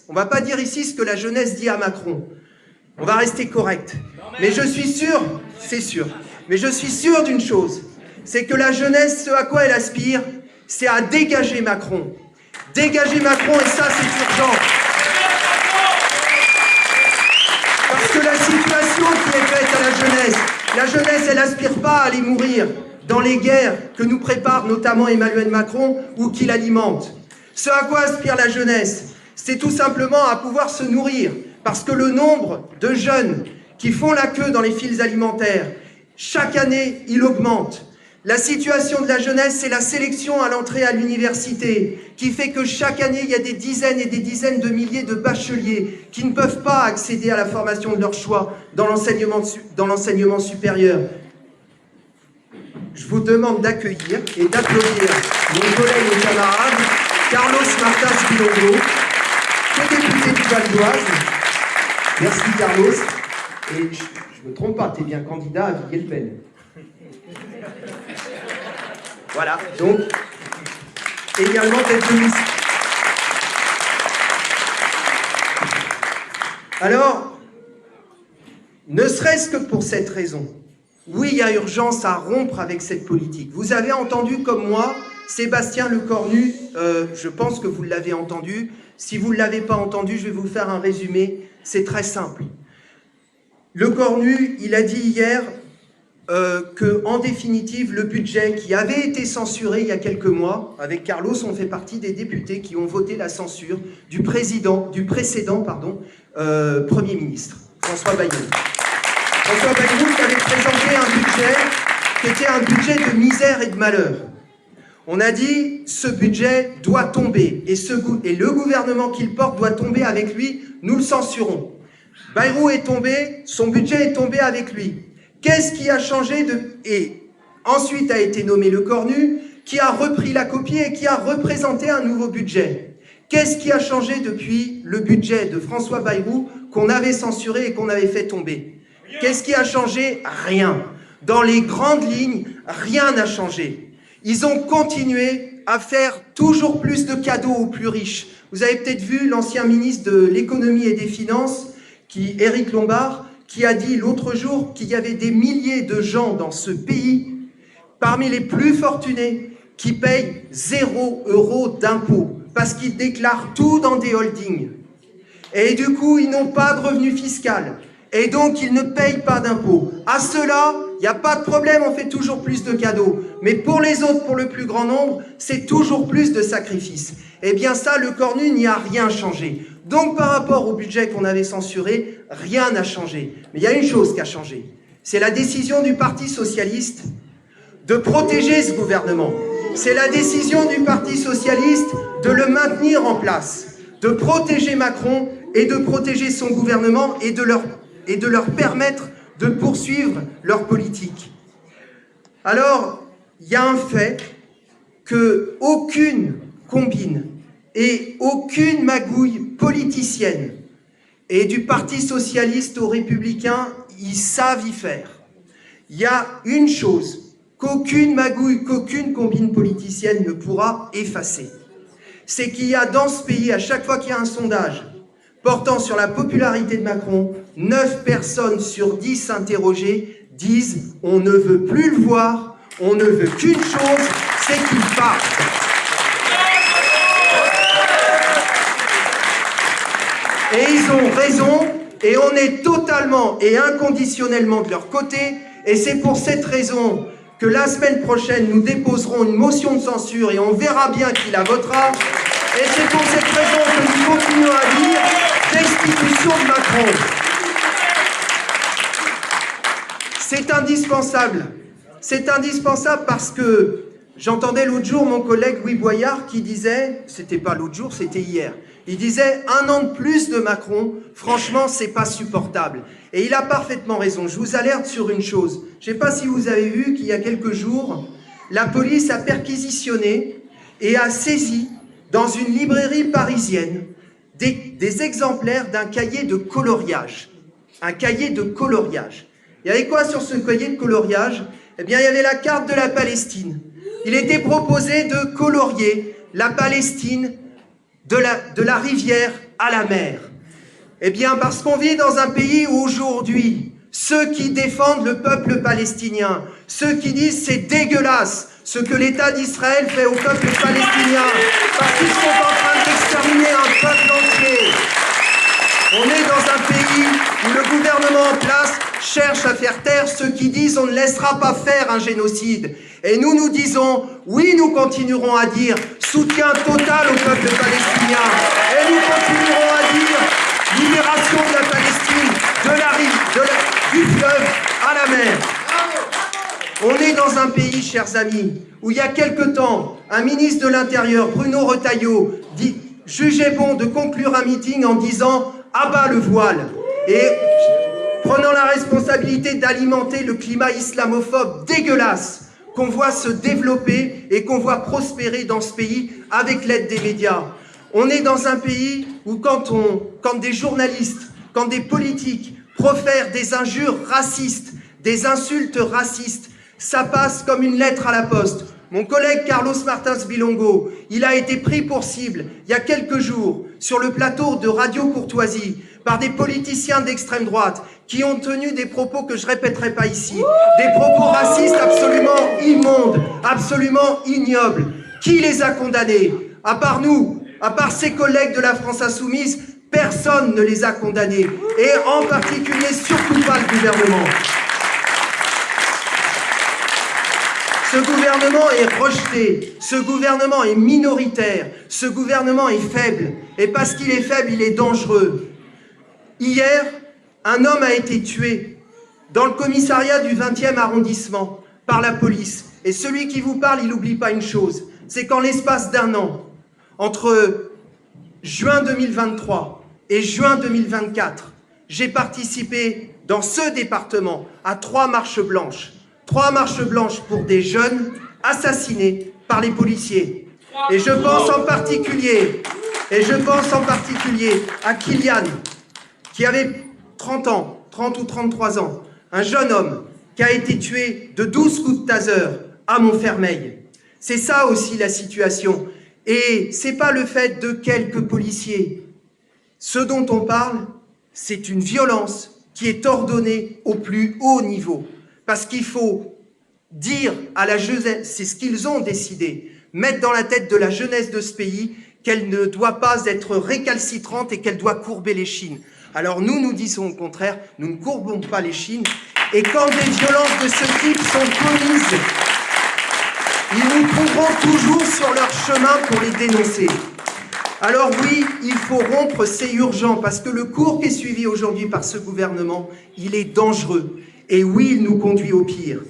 on ne va pas dire ici ce que la jeunesse dit à Macron. On va rester correct. Mais je suis sûr, c'est sûr, mais je suis sûr d'une chose, c'est que la jeunesse, ce à quoi elle aspire, c'est à dégager Macron. Dégager Macron, et ça, c'est urgent. Parce que la situation qui est faite à la jeunesse, elle n'aspire pas à aller mourir dans les guerres que nous prépare notamment Emmanuel Macron ou qu'il alimente. Ce à quoi aspire la jeunesse, c'est tout simplement à pouvoir se nourrir. Parce que le nombre de jeunes qui font la queue dans les files alimentaires, chaque année, il augmente. La situation de la jeunesse, c'est la sélection à l'entrée à l'université, qui fait que chaque année, il y a des dizaines et des dizaines de milliers de bacheliers qui ne peuvent pas accéder à la formation de leur choix dans l'enseignement supérieur. Je vous demande d'accueillir et d'applaudir mon collègue et camarade, Carlos Martins Bilongo, co-député du Val d'Oise. Merci Carlos. Et je ne me trompe pas, tu es bien candidat à Vigues-le-Pen. Voilà, donc, également tête de liste. Alors, ne serait-ce que pour cette raison, oui, il y a urgence à rompre avec cette politique. Vous avez entendu comme moi Sébastien Lecornu, je pense que vous l'avez entendu. Si vous ne l'avez pas entendu, je vais vous faire un résumé. C'est très simple. Lecornu, il a dit hier que, en définitive, le budget qui avait été censuré il y a quelques mois, avec Carlos, on fait partie des députés qui ont voté la censure du précédent Premier ministre, François Bayrou. François Bayrou qui avait présenté un budget qui était un budget de misère et de malheur. On a dit, ce budget doit tomber, et le gouvernement qu'il porte doit tomber avec lui, nous le censurons. Bayrou est tombé, son budget est tombé avec lui. Qu'est-ce qui a changé Et ensuite a été nommé Lecornu, qui a repris la copie et qui a représenté un nouveau budget. Qu'est-ce qui a changé depuis le budget de François Bayrou qu'on avait censuré et qu'on avait fait tomber? Qu'est-ce qui a changé? Rien. Dans les grandes lignes, rien n'a changé. Ils ont continué à faire toujours plus de cadeaux aux plus riches. Vous avez peut-être vu l'ancien ministre de l'économie et des finances, Éric Lombard, qui a dit l'autre jour qu'il y avait des milliers de gens dans ce pays, parmi les plus fortunés, qui payent 0 € d'impôts, parce qu'ils déclarent tout dans des holdings. Et du coup, ils n'ont pas de revenu fiscal. Et donc, ils ne payent pas d'impôts. À cela, il n'y a pas de problème, on fait toujours plus de cadeaux. Mais pour les autres, pour le plus grand nombre, c'est toujours plus de sacrifices. Eh bien ça, Lecornu n'y a rien changé. Donc par rapport au budget qu'on avait censuré, rien n'a changé. Mais il y a une chose qui a changé. C'est la décision du Parti socialiste de protéger ce gouvernement. C'est la décision du Parti socialiste de le maintenir en place, de protéger Macron et de protéger son gouvernement et de leur permettre de poursuivre leur politique. Alors, il y a un fait que aucune combine et aucune magouille politicienne, et du Parti socialiste aux Républicains, ils savent y faire. Il y a une chose qu'aucune magouille, qu'aucune combine politicienne ne pourra effacer. C'est qu'il y a dans ce pays, à chaque fois qu'il y a un sondage portant sur la popularité de Macron, 9 personnes sur 10 interrogées disent « on ne veut plus le voir, on ne veut qu'une chose, c'est qu'il parte ». Et ils ont raison, et on est totalement et inconditionnellement de leur côté, et c'est pour cette raison que la semaine prochaine, nous déposerons une motion de censure, et on verra bien qui la votera, et c'est pour cette raison que nous continuons à dire destitution de Macron. C'est indispensable. C'est indispensable parce que j'entendais l'autre jour mon collègue Louis Boyard qui disait, c'était pas l'autre jour, c'était hier, il disait « 1 an de plus de Macron, franchement, c'est pas supportable ». Et il a parfaitement raison. Je vous alerte sur une chose. Je ne sais pas si vous avez vu qu'il y a quelques jours, la police a perquisitionné et a saisi dans une librairie parisienne des exemplaires d'un cahier de coloriage. Un cahier de coloriage. Il y avait quoi sur ce cahier de coloriage? Eh bien, il y avait la carte de la Palestine. Il était proposé de colorier la Palestine de la rivière à la mer. Eh bien, parce qu'on vit dans un pays où aujourd'hui, ceux qui défendent le peuple palestinien, ceux qui disent c'est dégueulasse ce que l'État d'Israël fait au peuple palestinien, parce qu'ils sont en train d'exterminer un peuple entier. On est dans un pays où le gouvernement en place cherche à faire taire ceux qui disent on ne laissera pas faire un génocide. Et nous disons, oui, nous continuerons à dire soutien total au peuple palestinien. Et nous continuerons à dire libération de la Palestine, du fleuve à la mer. On est dans un pays, chers amis, où il y a quelque temps, un ministre de l'Intérieur, Bruno Retailleau, jugeait bon de conclure un meeting en disant « abat le voile » et prenant la responsabilité d'alimenter le climat islamophobe dégueulasse qu'on voit se développer et qu'on voit prospérer dans ce pays avec l'aide des médias. On est dans un pays où quand des journalistes, quand des politiques profèrent des injures racistes, des insultes racistes, ça passe comme une lettre à la poste. Mon collègue Carlos Martins Bilongo, il a été pris pour cible il y a quelques jours sur le plateau de Radio Courtoisie par des politiciens d'extrême droite qui ont tenu des propos que je répéterai pas ici, des propos racistes absolument immondes, absolument ignobles. Qui les a condamnés? À part nous, à part ses collègues de la France Insoumise, personne ne les a condamnés. Et en particulier, surtout pas le gouvernement. Ce gouvernement est rejeté, ce gouvernement est minoritaire, ce gouvernement est faible. Et parce qu'il est faible, il est dangereux. Hier, un homme a été tué dans le commissariat du 20e arrondissement par la police. Et celui qui vous parle, il n'oublie pas une chose, c'est qu'en l'espace d'un an, entre juin 2023 et juin 2024, j'ai participé dans ce département à 3 marches blanches. 3 marches blanches pour des jeunes assassinés par les policiers. Et je pense en particulier à Kylian, qui avait 30 ans, 30 ou 33 ans, un jeune homme qui a été tué de 12 coups de taser à Montfermeil. C'est ça aussi la situation. Et c'est pas le fait de quelques policiers. Ce dont on parle, c'est une violence qui est ordonnée au plus haut niveau. Parce qu'il faut dire à la jeunesse, c'est ce qu'ils ont décidé, mettre dans la tête de la jeunesse de ce pays qu'elle ne doit pas être récalcitrante et qu'elle doit courber l'échine. Alors nous disons au contraire, nous ne courbons pas l'échine. Et quand des violences de ce type sont commises, ils nous trouveront toujours sur leur chemin pour les dénoncer. Alors oui, il faut rompre, c'est urgent, parce que le cours qui est suivi aujourd'hui par ce gouvernement, il est dangereux. Et oui, il nous conduit au pire.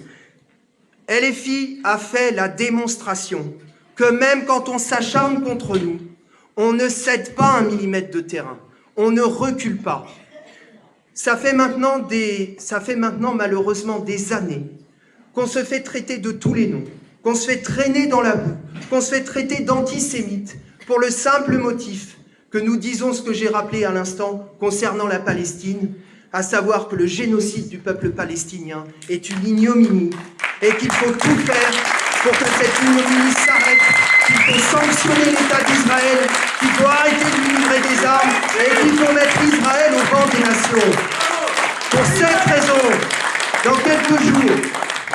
LFI a fait la démonstration que même quand on s'acharne contre nous, on ne cède pas 1 millimètre de terrain, on ne recule pas. Ça fait maintenant malheureusement des années qu'on se fait traiter de tous les noms, qu'on se fait traîner dans la boue, qu'on se fait traiter d'antisémites pour le simple motif que nous disons ce que j'ai rappelé à l'instant concernant la Palestine, à savoir que le génocide du peuple palestinien est une ignominie et qu'il faut tout faire pour que cette ignominie s'arrête, qu'il faut sanctionner l'État d'Israël, qu'il faut arrêter de lui livrer des armes et qu'il faut mettre Israël au banc des nations. Pour cette raison, dans quelques jours,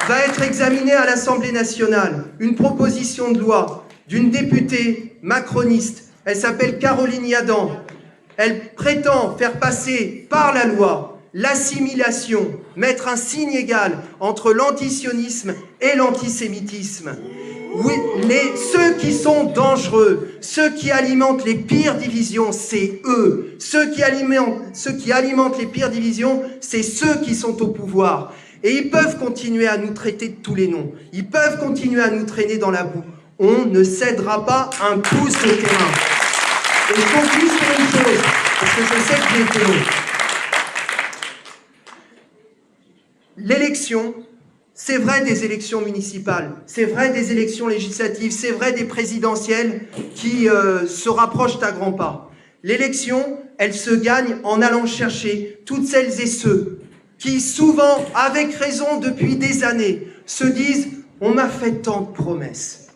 va être examinée à l'Assemblée nationale une proposition de loi d'une députée macroniste. Elle s'appelle Caroline Yadan. Elle prétend faire passer par la loi l'assimilation, mettre un signe égal entre l'antisionisme et l'antisémitisme. Oui, ceux qui sont dangereux, ceux qui alimentent les pires divisions, c'est eux. Ceux qui alimentent les pires divisions, c'est ceux qui sont au pouvoir. Et ils peuvent continuer à nous traiter de tous les noms. Ils peuvent continuer à nous traîner dans la boue. On ne cédera pas un pouce de terrain. Et je conclue sur une chose, parce que je sais que j'ai été long. L'élection, c'est vrai des élections municipales, c'est vrai des élections législatives, c'est vrai des présidentielles qui se rapprochent à grands pas. L'élection, elle se gagne en allant chercher toutes celles et ceux qui, souvent, avec raison depuis des années, se disent « on m'a fait tant de promesses ».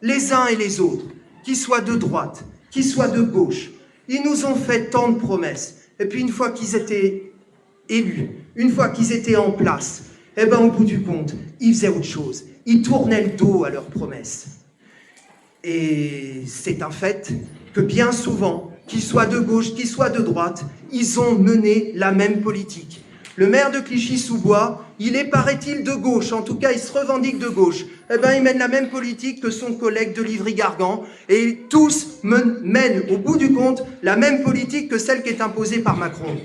Les uns et les autres, qu'ils soient de droite, qu'ils soient de gauche, ils nous ont fait tant de promesses. Et puis une fois qu'ils étaient élus, une fois qu'ils étaient en place, eh ben, au bout du compte, ils faisaient autre chose. Ils tournaient le dos à leurs promesses. Et c'est un fait que bien souvent, qu'ils soient de gauche, qu'ils soient de droite, ils ont mené la même politique. Le maire de Clichy-sous-Bois, il est, paraît-il, de gauche, en tout cas il se revendique de gauche. Eh ben, il mène la même politique que son collègue de Livry-Gargan, et tous mènent, au bout du compte, la même politique que celle qui est imposée par Macron.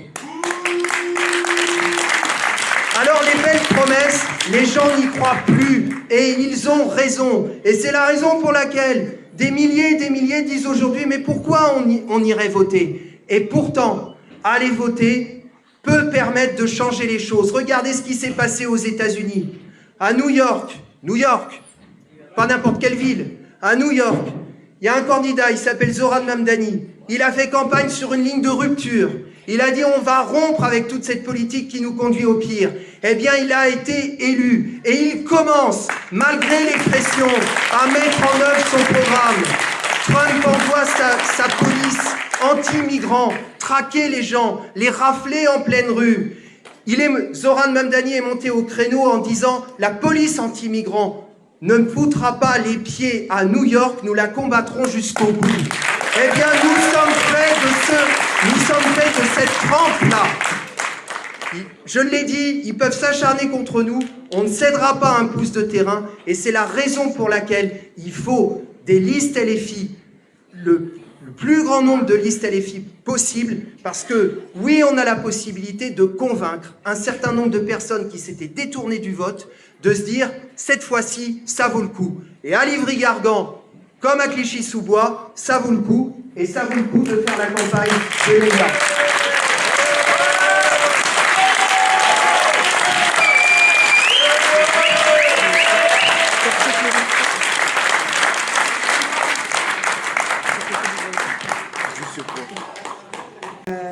Alors les belles promesses, les gens n'y croient plus, et ils ont raison. Et c'est la raison pour laquelle des milliers et des milliers disent aujourd'hui « mais pourquoi on irait voter ?» Et pourtant, aller voter peut permettre de changer les choses. Regardez ce qui s'est passé aux États-Unis. À New York, pas n'importe quelle ville, à New York, il y a un candidat, il s'appelle Zoran Mamdani. Il a fait campagne sur une ligne de rupture. Il a dit on va rompre avec toute cette politique qui nous conduit au pire. Eh bien, il a été élu. Et il commence, malgré les pressions, à mettre en œuvre son programme. Trump envoie sa police anti-migrants, traquer les gens, les rafler en pleine rue. Zoran Mamdani est monté au créneau en disant la police anti-migrants, ne foutra pas les pieds à New York, nous la combattrons jusqu'au bout. Eh bien, nous sommes faits de cette trempe-là. Je l'ai dit, ils peuvent s'acharner contre nous, on ne cédera pas un pouce de terrain, et c'est la raison pour laquelle il faut des listes LFI, le plus grand nombre de listes LFI possible, parce que oui, on a la possibilité de convaincre un certain nombre de personnes qui s'étaient détournées du vote, de se dire, cette fois-ci, ça vaut le coup. Et à Livry-Gargan, comme à Clichy-sous-Bois, ça vaut le coup, et ça vaut le coup de faire la campagne de l'État.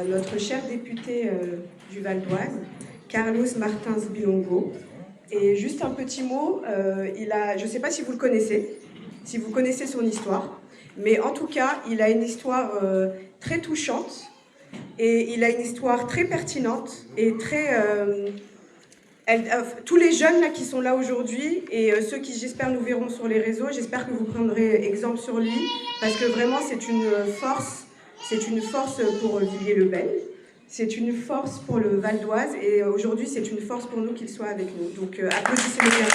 Notre cher député du Val d'Oise, Carlos Martins Bilongo. Et juste un petit mot, je ne sais pas si vous le connaissez, si vous connaissez son histoire, mais en tout cas, il a une histoire très touchante et il a une histoire très pertinente et très... tous les jeunes là, qui sont là aujourd'hui et ceux qui, j'espère, nous verront sur les réseaux, j'espère que vous prendrez exemple sur lui parce que vraiment, c'est une force pour Villiers-le-Bel. C'est une force pour le Val d'Oise et aujourd'hui, c'est une force pour nous qu'il soit avec nous. Donc, applaudissez-le bien.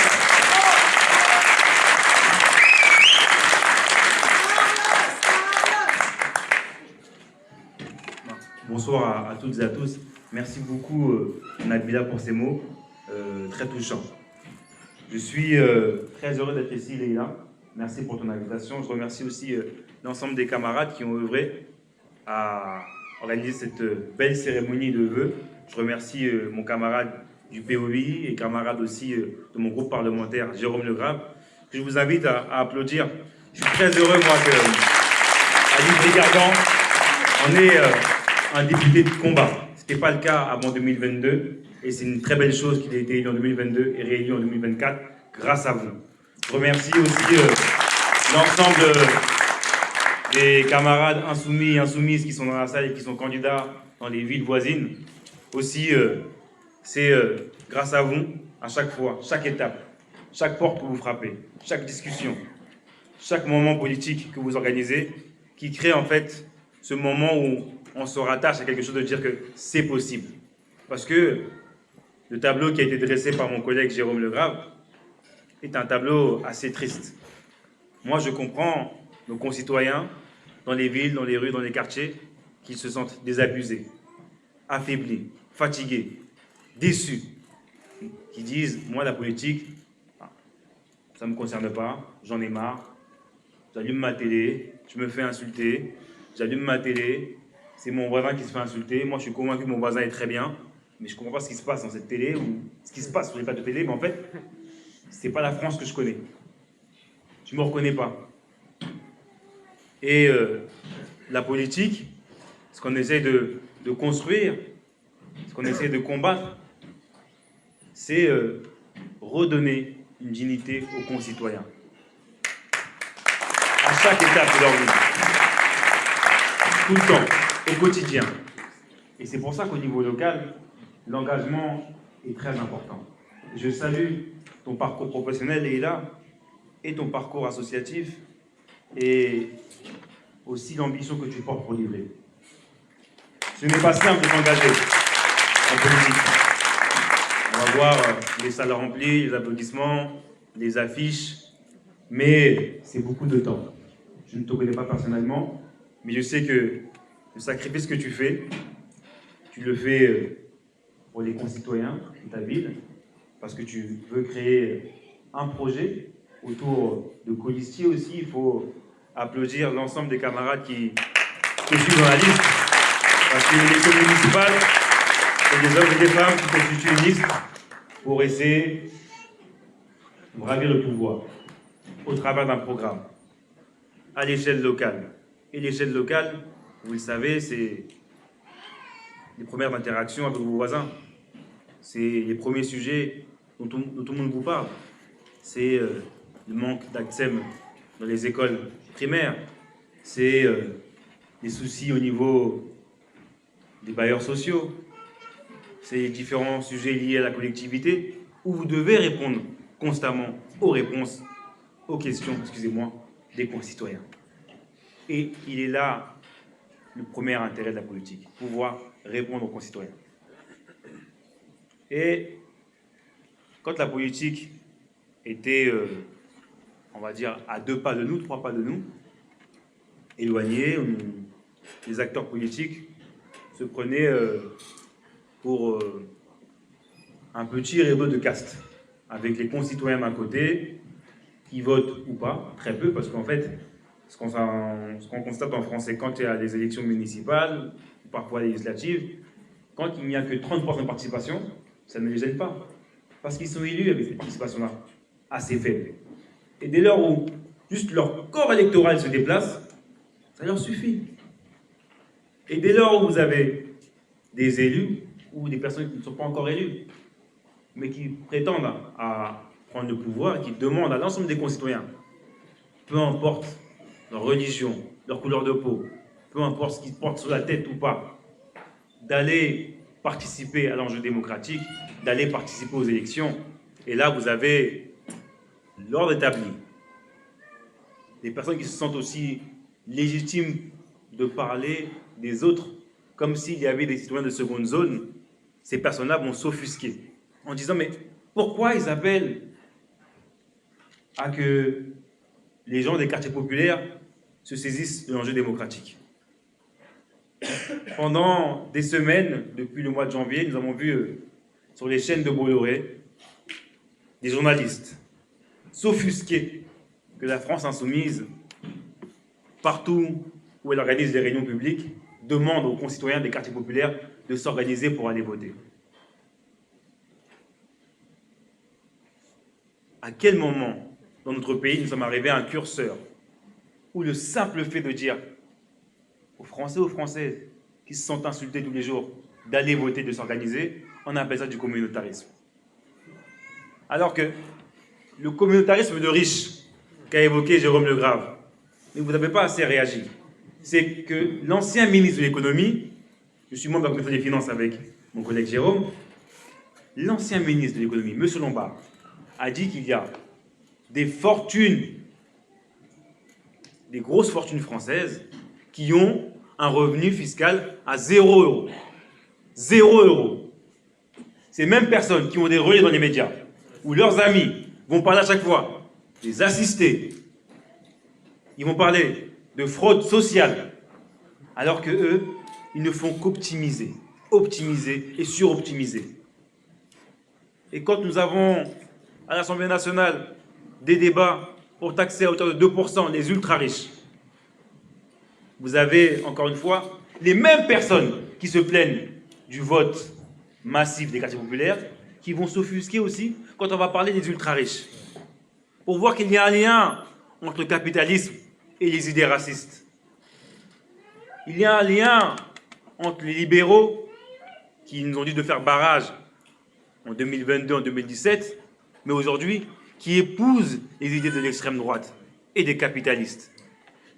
Bonsoir à toutes et à tous. Merci beaucoup, Nabila, pour ces mots très touchants. Je suis très heureux d'être ici, Leïla. Merci pour ton invitation. Je remercie aussi l'ensemble des camarades qui ont œuvré à organiser cette belle cérémonie de vœux. Je remercie mon camarade du POI et camarade aussi de mon groupe parlementaire, Jérôme Legrave. Je vous invite à applaudir. Je suis très heureux, moi, qu'à Livry-Gargan, on est un député de combat. Ce n'était pas le cas avant 2022 et c'est une très belle chose qu'il ait été élu en 2022 et réélu en 2024 grâce à vous. Je remercie aussi l'ensemble des camarades insoumis et insoumises qui sont dans la salle et qui sont candidats dans les villes voisines. Aussi, c'est grâce à vous, à chaque fois, chaque étape, chaque porte que vous frappez, chaque discussion, chaque moment politique que vous organisez, qui crée en fait ce moment où on se rattache à quelque chose de dire que c'est possible. Parce que le tableau qui a été dressé par mon collègue Jérôme Legrave est un tableau assez triste. Moi, je comprends nos concitoyens dans les villes, dans les rues, dans les quartiers, qui se sentent désabusés, affaiblis, fatigués, déçus, qui disent « moi, la politique, ça ne me concerne pas, j'en ai marre, j'allume ma télé, je me fais insulter, j'allume ma télé, c'est mon voisin qui se fait insulter, moi je suis convaincu que mon voisin est très bien, mais je ne comprends pas ce qui se passe dans cette télé ou ce qui se passe sur les plateaux de télé, mais en fait, ce n'est pas la France que je connais. Je ne me reconnais pas. » Et la politique, ce qu'on essaie de construire, ce qu'on essaie de combattre, c'est redonner une dignité aux concitoyens. À chaque étape de leur vie. Tout le temps, au quotidien. Et c'est pour ça qu'au niveau local, l'engagement est très important. Je salue ton parcours professionnel, Leïla, et ton parcours associatif, et aussi l'ambition que tu portes pour Livry. Ce n'est pas simple de s'engager en politique. On va voir les salles remplies, les applaudissements, les affiches, mais c'est beaucoup de temps. Je ne te connais pas personnellement, mais je sais que le sacrifice que tu fais, tu le fais pour les concitoyens de ta ville, parce que tu veux créer un projet autour de Colistier aussi. Il faut applaudir l'ensemble des camarades qui te suivent dans la liste, parce que l'élection municipale, c'est des hommes et des femmes qui constituent une liste pour essayer de gravir le pouvoir au travers d'un programme à l'échelle locale. Et l'échelle locale, vous le savez, c'est les premières interactions avec vos voisins. C'est les premiers sujets dont tout le monde vous parle. C'est le manque d'ACSEM dans les écoles primaires. C'est les soucis au niveau des bailleurs sociaux. C'est les différents sujets liés à la collectivité où vous devez répondre constamment aux réponses aux questions, excusez-moi, des concitoyens. Et il est là le premier intérêt de la politique, pouvoir répondre aux concitoyens. Et quand la politique était, on va dire, à 2 pas de nous, 3 pas de nous, éloignés, les acteurs politiques se prenaient pour un petit réseau de caste, avec les concitoyens d'un côté, qui votent ou pas, très peu, parce qu'en fait, ce qu'on constate en France, c'est quand il y a des élections municipales, parfois législatives, quand il n'y a que 30% de participation, ça ne les gêne pas, parce qu'ils sont élus avec cette participation-là, assez faible. Et dès lors où juste leur corps électoral se déplace, ça leur suffit. Et dès lors où vous avez des élus, ou des personnes qui ne sont pas encore élues, mais qui prétendent à prendre le pouvoir et qui demandent à l'ensemble des concitoyens, peu importe leur religion, leur couleur de peau, peu importe ce qu'ils portent sur la tête ou pas, d'aller participer à l'enjeu démocratique, d'aller participer aux élections. Et là, vous avez l'ordre établi. Des personnes qui se sentent aussi légitimes de parler des autres, comme s'il y avait des citoyens de seconde zone. Ces personnes-là vont s'offusquer en disant, mais pourquoi ils appellent à que les gens des quartiers populaires se saisissent de l'enjeu démocratique? Pendant des semaines, depuis le mois de janvier, nous avons vu sur les chaînes de Bolloré des journalistes s'offusquer que la France insoumise, partout où elle organise des réunions publiques, demande aux concitoyens des quartiers populaires de s'organiser pour aller voter. À quel moment, dans notre pays, nous sommes arrivés à un curseur où le simple fait de dire aux Français, aux Françaises qui se sentent insultés tous les jours d'aller voter, de s'organiser, on appelle ça du communautarisme. Alors que le communautarisme de riches qu'a évoqué Jérôme Legrave, mais vous n'avez pas assez réagi, c'est que l'ancien ministre de l'économie, je suis membre de la commission des finances avec mon collègue Jérôme, l'ancien ministre de l'économie, M. Lombard, a dit qu'il y a des fortunes, des grosses fortunes françaises, qui ont un revenu fiscal à 0 €. 0 €. Ces mêmes personnes qui ont des relais dans les médias, où leurs amis vont parler à chaque fois des assistés, ils vont parler de fraude sociale, alors que eux, ils ne font qu'optimiser, optimiser et suroptimiser. Et quand nous avons à l'Assemblée nationale des débats pour taxer à hauteur de 2% les ultra-riches, vous avez, encore une fois, les mêmes personnes qui se plaignent du vote massif des quartiers populaires, qui vont s'offusquer aussi quand on va parler des ultra-riches. Pour voir qu'il y a un lien entre le capitalisme et les idées racistes. Il y a un lien entre les libéraux, qui nous ont dit de faire barrage en 2022, en 2017, mais aujourd'hui, qui épousent les idées de l'extrême droite et des capitalistes.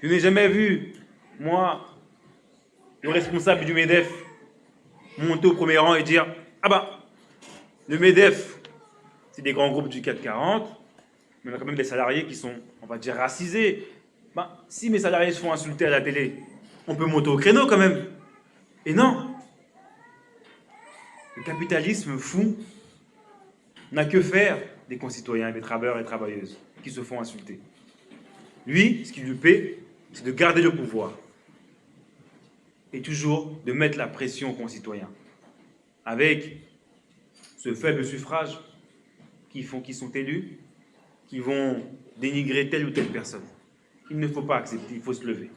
Je n'ai jamais vu, moi, le responsable du MEDEF monter au premier rang et dire « Ah bah, le MEDEF, c'est des grands groupes du CAC 40, mais on a quand même des salariés qui sont, on va dire, racisés. Bah, si mes salariés se font insulter à la télé, on peut monter au créneau quand même. » Et non, le capitalisme fou n'a que faire des concitoyens, des travailleurs et travailleuses qui se font insulter. Lui, ce qui lui paie, c'est de garder le pouvoir et toujours de mettre la pression aux concitoyens avec ce faible suffrage qui sont élus, qui vont dénigrer telle ou telle personne. Il ne faut pas accepter, il faut se lever.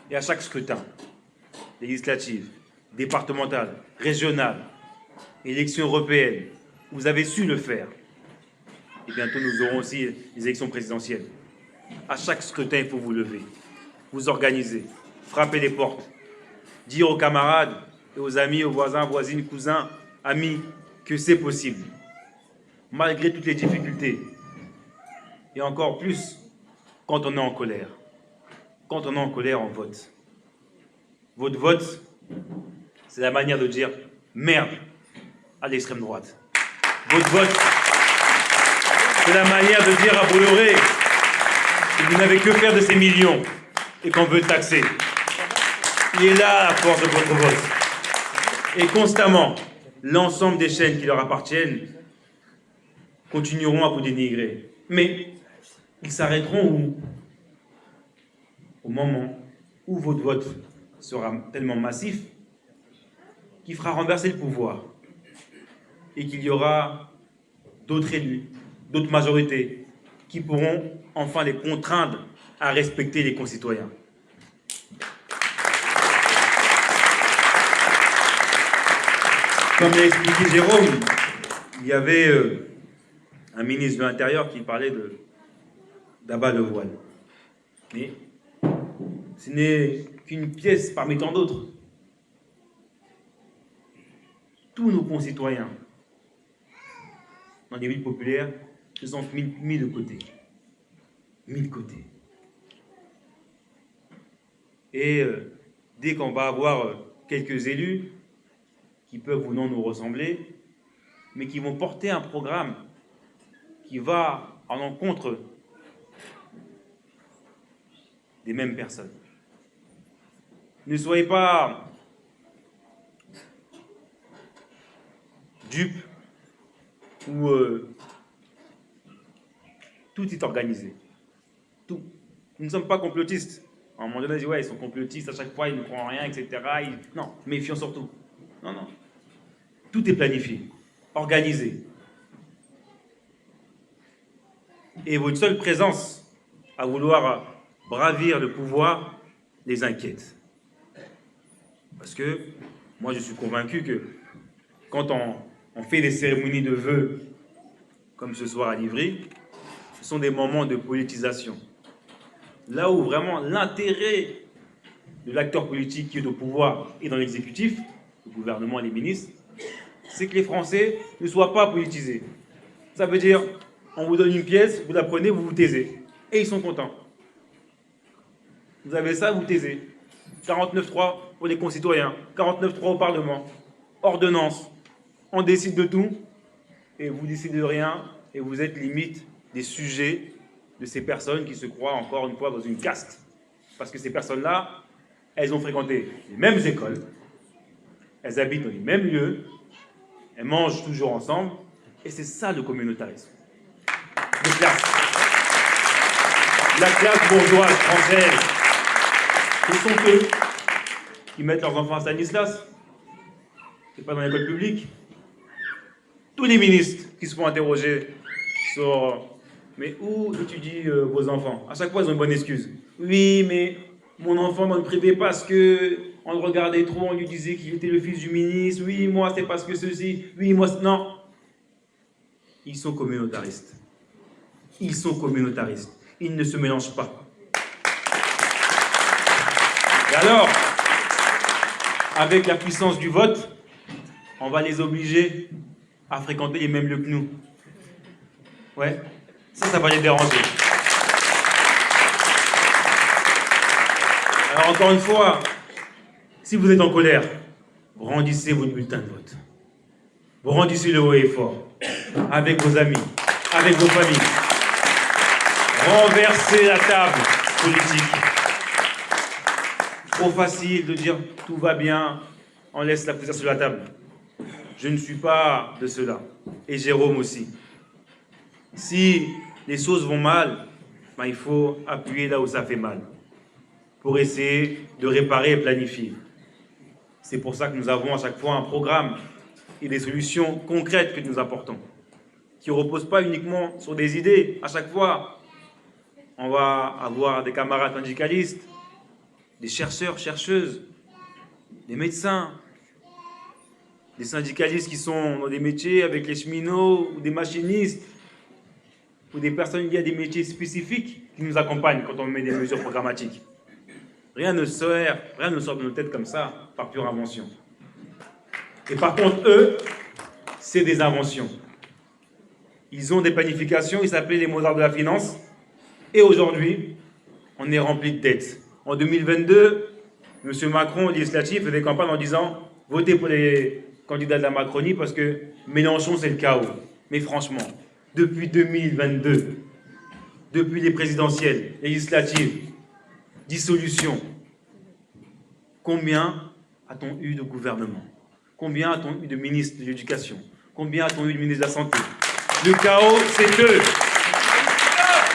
Et à chaque scrutin, législative, départementale, régionale, élection européenne, vous avez su le faire. Et bientôt, nous aurons aussi les élections présidentielles. À chaque scrutin, il faut vous lever, vous organiser, frapper les portes, dire aux camarades et aux amis, aux voisins, voisines, cousins, amis, que c'est possible, malgré toutes les difficultés. Et encore plus, quand on est en colère. Quand on est en colère, on vote. Votre vote, c'est la manière de dire merde à l'extrême droite. Votre vote, C'est la manière de dire à Bolloré que vous n'avez que faire de ces millions et qu'on veut taxer. Il est là la force de votre vote. Et constamment, l'ensemble des chaînes qui leur appartiennent continueront à vous dénigrer. Mais ils s'arrêteront où? Au moment où votre vote sera tellement massif qu'il fera renverser le pouvoir et qu'il y aura d'autres élus, d'autres majorités qui pourront enfin les contraindre à respecter les concitoyens. Comme l'a expliqué Jérôme, il y avait un ministre de l'Intérieur qui parlait d'abat le voile. Mais ce n'est qu'une pièce parmi tant d'autres. Tous nos concitoyens, dans les villes populaires, se sont mis de côté. Mis de côté. Et dès qu'on va avoir quelques élus qui peuvent ou non nous ressembler, mais qui vont porter un programme qui va en encontre des mêmes personnes. Ne soyez pas dupes ou tout est organisé. Tout. Nous ne sommes pas complotistes. À un moment donné, on dit ouais, ils sont complotistes, à chaque fois ils ne croient en rien, etc. Non, méfions surtout. Non, non. Tout est planifié, organisé. Et votre seule présence à vouloir bravir le pouvoir les inquiète. Parce que moi, je suis convaincu que quand on fait des cérémonies de vœux, comme ce soir à Livry, ce sont des moments de politisation. Là où vraiment l'intérêt de l'acteur politique qui est au pouvoir et dans l'exécutif, le gouvernement et les ministres, c'est que les Français ne soient pas politisés. Ça veut dire, on vous donne une pièce, vous la prenez, vous vous taisez. Et ils sont contents. Vous avez ça, vous taisez. 49.3 pour les concitoyens, 49.3 au Parlement, ordonnance. On décide de tout, et vous décidez de rien, et vous êtes limite des sujets de ces personnes qui se croient encore une fois dans une caste. Parce que ces personnes-là, elles ont fréquenté les mêmes écoles, elles habitent dans les mêmes lieux, elles mangent toujours ensemble, et c'est ça le communautarisme. De classe. La classe bourgeoise française, ce sont eux qui mettent leurs enfants à Stanislas. C'est pas dans l'école publique. Tous les ministres qui se font interroger sur mais où étudient vos enfants? À chaque fois, ils ont une bonne excuse. Oui, mais mon enfant dans le privé parce que on le regardait trop, on lui disait qu'il était le fils du ministre. Oui, moi, c'est parce que ceci. Oui, moi, non. Ils sont communautaristes. Ils sont communautaristes. Ils ne se mélangent pas. Et alors, avec la puissance du vote, on va les obliger à fréquenter les mêmes lieux que nous. Ouais, ça va les déranger. Alors encore une fois, si vous êtes en colère, rendissez votre bulletin de vote. Vous rendissez le haut et fort, avec vos amis, avec vos familles. Renversez la table politique. Trop facile de dire tout va bien, on laisse la poussière sur la table. Je ne suis pas de cela. Et Jérôme aussi. Si les choses vont mal, ben il faut appuyer là où ça fait mal, pour essayer de réparer et planifier. C'est pour ça que nous avons à chaque fois un programme et des solutions concrètes que nous apportons, qui ne reposent pas uniquement sur des idées. À chaque fois, on va avoir des camarades syndicalistes, des chercheurs, chercheuses, des médecins, des syndicalistes qui sont dans des métiers avec les cheminots ou des machinistes ou des personnes liées à des métiers spécifiques qui nous accompagnent quand on met des mesures programmatiques. Rien ne sort de nos têtes comme ça par pure invention. Et par contre, eux, c'est des inventions. Ils ont des planifications, ils s'appelaient les Mozart de la finance. Et aujourd'hui, on est rempli de dettes. En 2022, M. Macron, législatif, faisait campagne en disant « Votez pour les candidats de la Macronie parce que Mélenchon, c'est le chaos. » Mais franchement, depuis 2022, depuis les présidentielles, législatives, dissolution, combien a-t-on eu de gouvernement? Combien a-t-on eu de ministres de l'Éducation? Combien a-t-on eu de ministres de la Santé? Le chaos, c'est eux.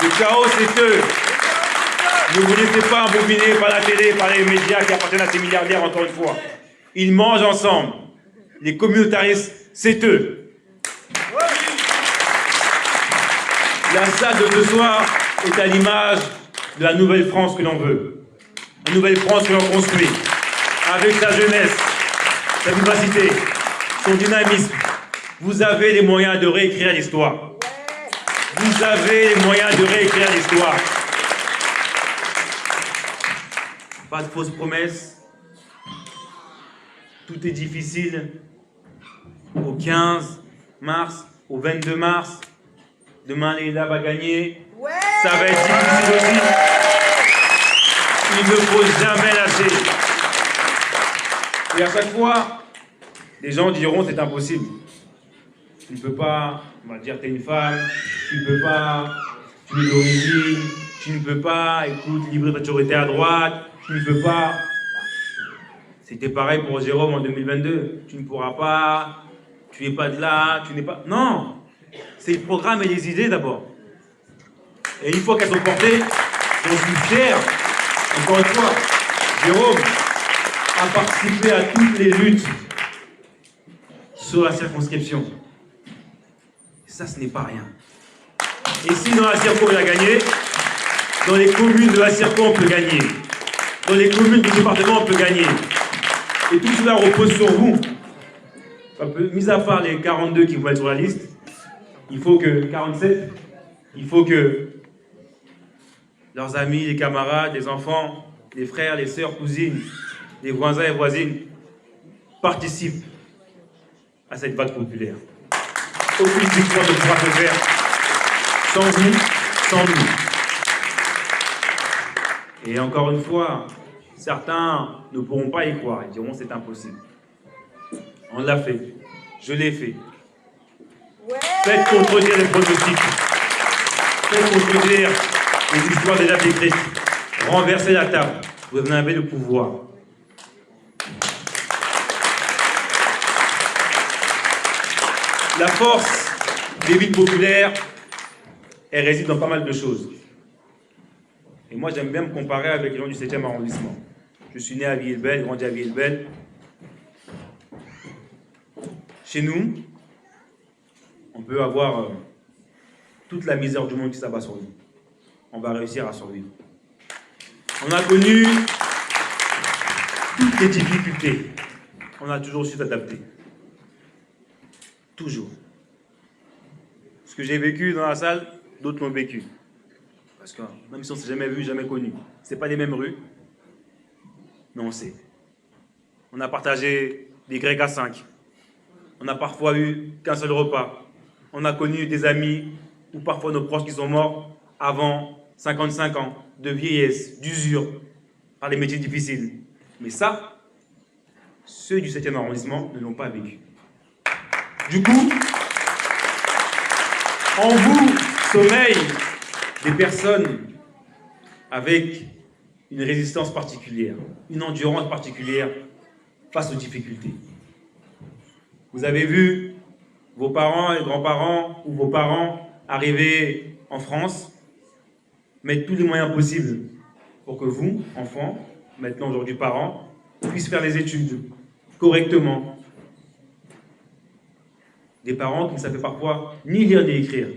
Le chaos, c'est eux. Ne vous laissez pas embobiner par la télé, par les médias qui appartiennent à ces milliardaires, encore une fois. Ils mangent ensemble. Les communautaristes, c'est eux. La salle de ce soir est à l'image de la nouvelle France que l'on veut. La nouvelle France que l'on construit. Avec sa jeunesse, sa vivacité, son dynamisme. Vous avez les moyens de réécrire l'histoire. Vous avez les moyens de réécrire l'histoire. Pas de fausses promesses. Tout est difficile. Au 15 mars, au 22 mars, demain Leïla va gagner. Ça va être difficile aussi. Il ne faut jamais lâcher. Et à chaque fois, les gens diront c'est impossible. Tu ne peux pas, on va dire, t'es une femme, tu ne peux pas, tu es d'origine, tu ne peux pas, écoute, livrer majorité à droite, tu ne peux pas. C'était pareil pour Jérôme en 2022. Tu ne pourras pas, tu n'es pas de là, tu n'es pas. Non! C'est le programme et les idées d'abord. Et une fois qu'elles sont portées, j'en suis fier. Encore une fois, Jérôme a participé à toutes les luttes sur la circonscription. Et ça, ce n'est pas rien. Et si dans la circo, il a gagné, dans les communes de la circo, on peut gagner. Dans les communes du département, on peut gagner. Et tout cela repose sur vous. Mis à part les 42 qui vont être sur la liste, il faut que 47, il faut que leurs amis, les camarades, les enfants, les frères, les sœurs, cousines, les voisins et voisines participent à cette vague populaire. Aucune victoire ne pourra se faire sans vous, sans nous. Et encore une fois, certains ne pourront pas y croire. Ils diront c'est impossible. On l'a fait. Je l'ai fait. Faites contredire les pronostics. Faites contredire les histoires déjà décrites. Renversez la table. Vous en avez le pouvoir. La force des villes populaires, elle réside dans pas mal de choses. Et moi, j'aime bien me comparer avec les gens du 7e arrondissement. Je suis né à Villers-Belle, grandi à Villers-Belle. Chez nous, on peut avoir toute la misère du monde qui s'abat sur nous. On va réussir à survivre. On a connu toutes les difficultés. On a toujours su s'adapter. Toujours. Ce que j'ai vécu dans la salle, d'autres l'ont vécu. Parce que même si on ne s'est jamais vu, jamais connu, ce n'est pas les mêmes rues, mais on sait. On a partagé des grecs à 5. On n'a parfois eu qu'un seul repas. On a connu des amis ou parfois nos proches qui sont morts avant 55 ans, de vieillesse, d'usure, par les métiers difficiles. Mais ça, ceux du 7e arrondissement ne l'ont pas vécu. Du coup, en vous sommeillent des personnes avec une résistance particulière, une endurance particulière face aux difficultés. Vous avez vu vos parents et grands-parents ou vos parents arriver en France, mettre tous les moyens possibles pour que vous, enfants, maintenant aujourd'hui parents, puissiez faire les études correctement. Des parents qui ne savaient parfois ni lire ni écrire,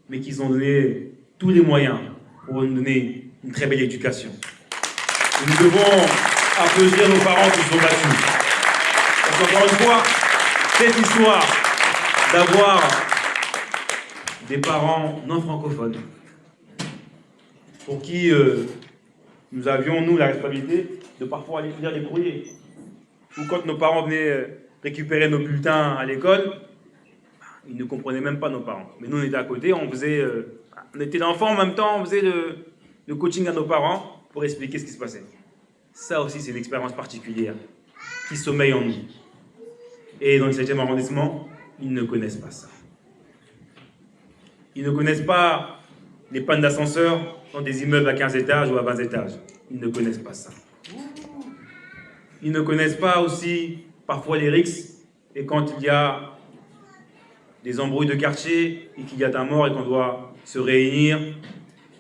mais qui ont donné tous les moyens pour nous donner une très belle éducation. Et nous devons applaudir nos parents qui sont battus. Parce qu'encore une fois, cette histoire d'avoir des parents non francophones, pour qui nous avions, nous, la responsabilité de parfois aller lire les courriers. Ou quand nos parents venaient récupérer nos bulletins à l'école, ils ne comprenaient même pas nos parents. Mais nous, on était à côté, on était l'enfant en même temps, on faisait le coaching à nos parents pour expliquer ce qui se passait. Ça aussi, c'est une expérience particulière qui sommeille en nous. Et dans le 7e arrondissement, ils ne connaissent pas ça. Ils ne connaissent pas les pannes d'ascenseur dans des immeubles à 15 étages ou à 20 étages. Ils ne connaissent pas ça. Ils ne connaissent pas aussi parfois les risques et quand il y a des embrouilles de quartier et qu'il y a un mort et qu'on doit se réunir,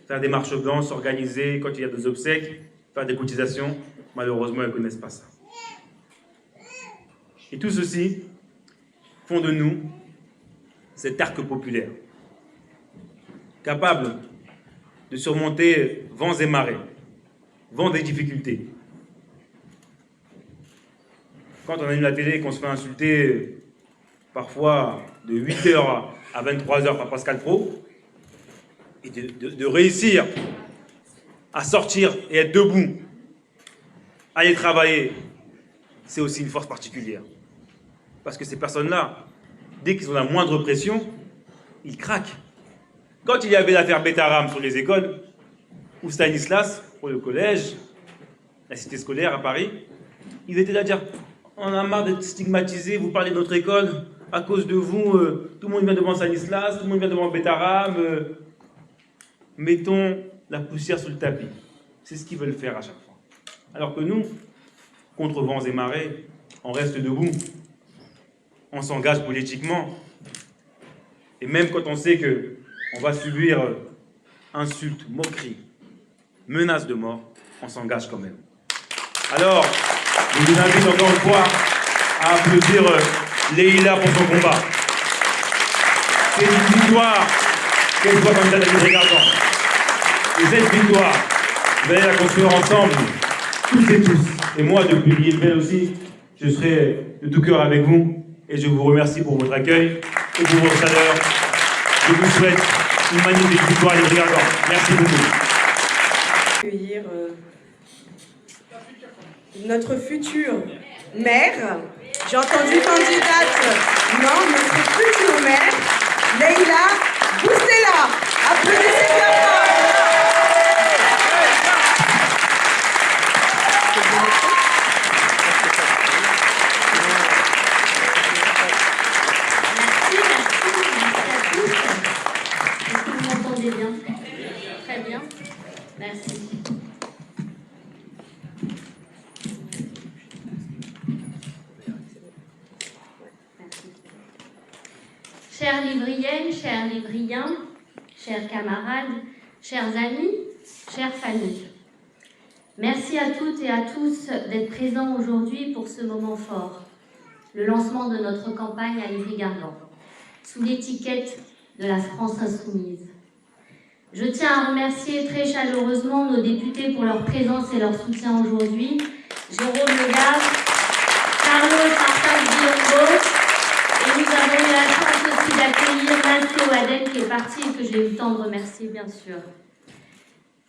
faire des marches blanches, s'organiser quand il y a des obsèques, faire des cotisations. Malheureusement, ils ne connaissent pas ça. Et tout ceci font de nous cet arc populaire, capable de surmonter vents et marées, vents des difficultés. Quand on allume la télé et qu'on se fait insulter parfois de 8h à 23h par Pascal Praud, et de réussir à sortir et être debout, aller travailler, c'est aussi une force particulière. Parce que ces personnes-là, dès qu'ils ont la moindre pression, ils craquent. Quand il y avait l'affaire Betaram sur les écoles, ou Stanislas pour le collège, la cité scolaire à Paris, ils étaient là à dire « On a marre d'être stigmatisés, vous parlez de notre école, à cause de vous, tout le monde vient devant Stanislas, tout le monde vient devant Betaram, mettons la poussière sous le tapis. » C'est ce qu'ils veulent faire à chaque fois. Alors que nous, contre vents et marées, on reste debout, on s'engage politiquement, et même quand on sait qu'on va subir insultes, moqueries, menaces de mort, on s'engage quand même. Alors, je vous invite encore une fois à applaudir Leïla pour son combat. C'est une victoire qu'elle soit candidate à Livry Gargan. Et cette victoire, vous allez la construire ensemble, tous et tous. Et moi, depuis l'IFL aussi, je serai de tout cœur avec vous. Et je vous remercie pour votre accueil et pour votre chaleur. Je vous souhaite une magnifique victoire à Livry Gargan. Merci beaucoup. Accueillir notre future maire. J'ai entendu candidate. Non, notre future maire, Leïla Boustella. Applaudissez bien fort. Bien. Très bien. Merci. Chères Livriennes, chers Livriens, chers camarades, chers amis, chères familles, merci à toutes et à tous d'être présents aujourd'hui pour ce moment fort, le lancement de notre campagne à Livry Gargan, sous l'étiquette de la France Insoumise. Je tiens à remercier très chaleureusement nos députés pour leur présence et leur soutien aujourd'hui. Jérôme Legard, Carlos Martin-Guillaume, et nous avons eu la chance aussi d'accueillir Mathieu Aden qui est parti et que j'ai eu le temps de remercier bien sûr.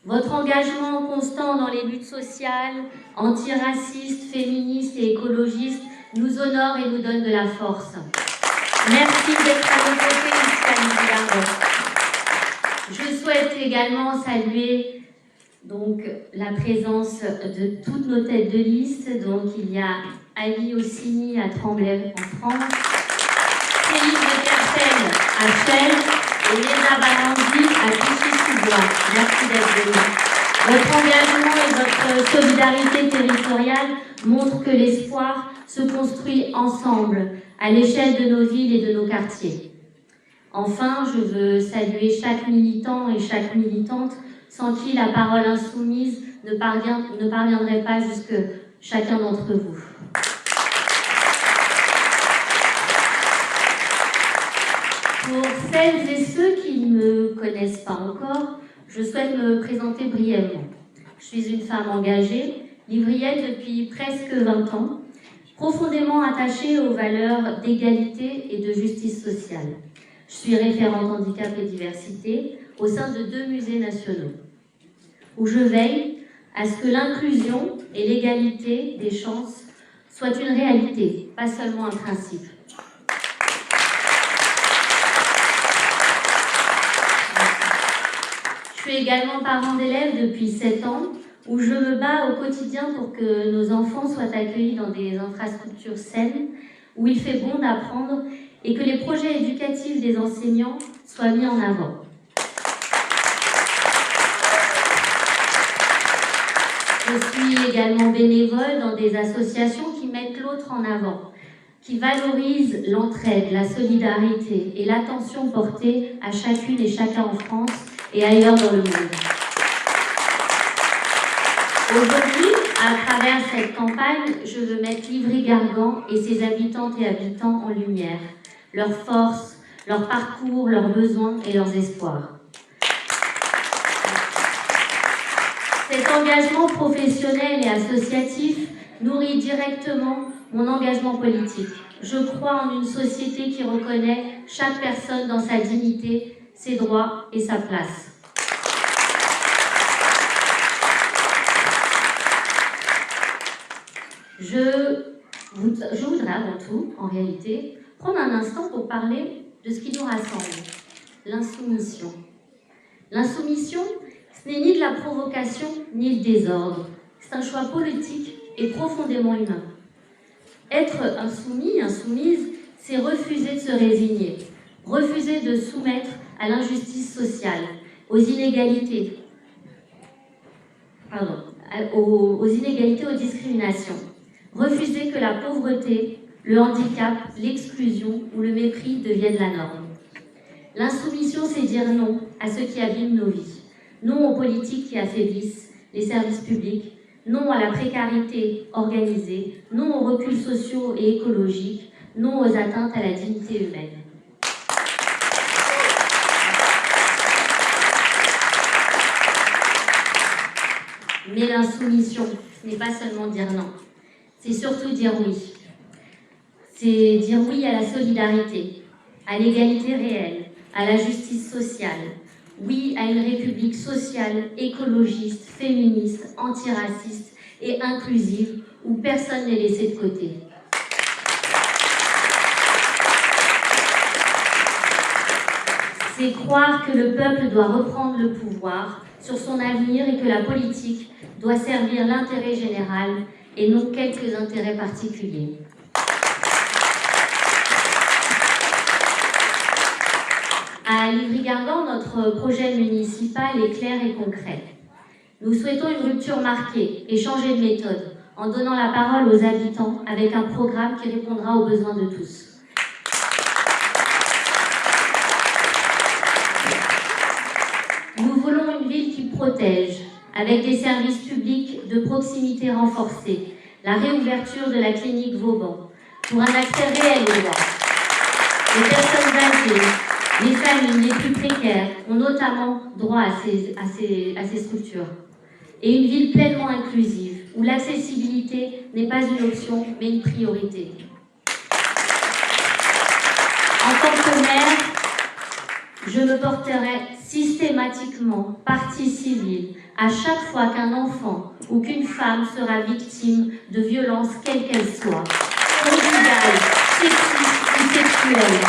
Votre engagement constant dans les luttes sociales, antiracistes, féministes et écologistes nous honore et nous donne de la force. Merci d'être à nos côtés ici à Livry Gargan. Je souhaite également saluer donc, la présence de toutes nos têtes de liste. Donc, il y a Ali Ossini à Tremblay en France, Félix de Kersen à Chelles et Léna Barandi à Clichy-sous-Bois. Merci d'être venus. Votre engagement et votre solidarité territoriale montrent que l'espoir se construit ensemble à l'échelle de nos villes et de nos quartiers. Enfin, je veux saluer chaque militant et chaque militante sans qui la parole insoumise ne parviendrait pas jusque chacun d'entre vous. Pour celles et ceux qui ne me connaissent pas encore, je souhaite me présenter brièvement. Je suis une femme engagée, livrienne depuis presque 20 ans, profondément attachée aux valeurs d'égalité et de justice sociale. Je suis référente handicap et diversité au sein de 2 musées nationaux, où je veille à ce que l'inclusion et l'égalité des chances soient une réalité, pas seulement un principe. Je suis également parent d'élèves depuis 7 ans, où je me bats au quotidien pour que nos enfants soient accueillis dans des infrastructures saines, où il fait bon d'apprendre et que les projets éducatifs des enseignants soient mis en avant. Je suis également bénévole dans des associations qui mettent l'autre en avant, qui valorisent l'entraide, la solidarité et l'attention portée à chacune et chacun en France et ailleurs dans le monde. Aujourd'hui, à travers cette campagne, je veux mettre Livry-Gargan et ses habitantes et habitants en lumière, leurs forces, leur parcours, leurs besoins et leurs espoirs. Cet engagement professionnel et associatif nourrit directement mon engagement politique. Je crois en une société qui reconnaît chaque personne dans sa dignité, ses droits et sa place. Je voudrais avant tout, en réalité, prendre un instant pour parler de ce qui nous rassemble, l'insoumission. L'insoumission, ce n'est ni de la provocation, ni le désordre. C'est un choix politique et profondément humain. Être insoumis, insoumise, c'est refuser de se résigner, refuser de soumettre à l'injustice sociale, aux inégalités, aux discriminations. Refuser que la pauvreté, le handicap, l'exclusion ou le mépris deviennent la norme. L'insoumission, c'est dire non à ce qui abîme nos vies. Non aux politiques qui affaiblissent les services publics. Non à la précarité organisée. Non aux reculs sociaux et écologiques. Non aux atteintes à la dignité humaine. Mais l'insoumission, ce n'est pas seulement dire non. C'est surtout dire oui. C'est dire oui à la solidarité, à l'égalité réelle, à la justice sociale. Oui à une république sociale, écologiste, féministe, antiraciste et inclusive où personne n'est laissé de côté. C'est croire que le peuple doit reprendre le pouvoir sur son avenir et que la politique doit servir l'intérêt général et non quelques intérêts particuliers. À Livry-Gargan, notre projet municipal est clair et concret. Nous souhaitons une rupture marquée et changer de méthode en donnant la parole aux habitants avec un programme qui répondra aux besoins de tous. Nous voulons une ville qui protège, avec des services publics de proximité renforcés, la réouverture de la clinique Vauban, pour un accès réel aux droits. Les personnes âgées, les familles les plus précaires ont notamment droit à ces structures. Et une ville pleinement inclusive, où l'accessibilité n'est pas une option, mais une priorité. En tant que maire, je me porterai systématiquement partie civile à chaque fois qu'un enfant ou qu'une femme sera victime de violences quelles qu'elles soient, conjugales, sexistes ou sexuelles.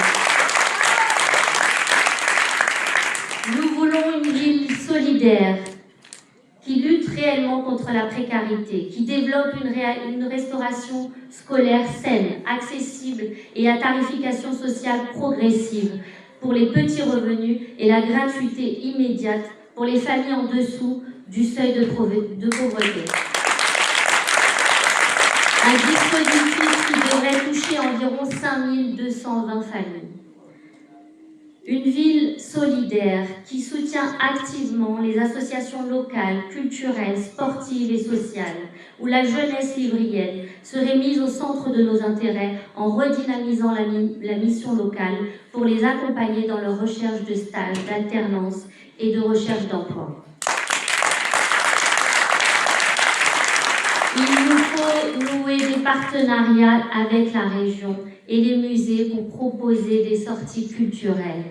Nous voulons une ville solidaire qui lutte réellement contre la précarité, qui développe une restauration scolaire saine, accessible et à tarification sociale progressive pour les petits revenus et la gratuité immédiate pour les familles en dessous du seuil de pauvreté. Un dispositif qui devrait toucher environ 5220 familles. Une ville solidaire qui soutient activement les associations locales, culturelles, sportives et sociales, où la jeunesse livrienne serait mise au centre de nos intérêts en redynamisant la mission locale pour les accompagner dans leur recherche de stage, d'alternance et de recherche d'emploi. Il nous faut nouer des partenariats avec la région et les musées pour proposer des sorties culturelles.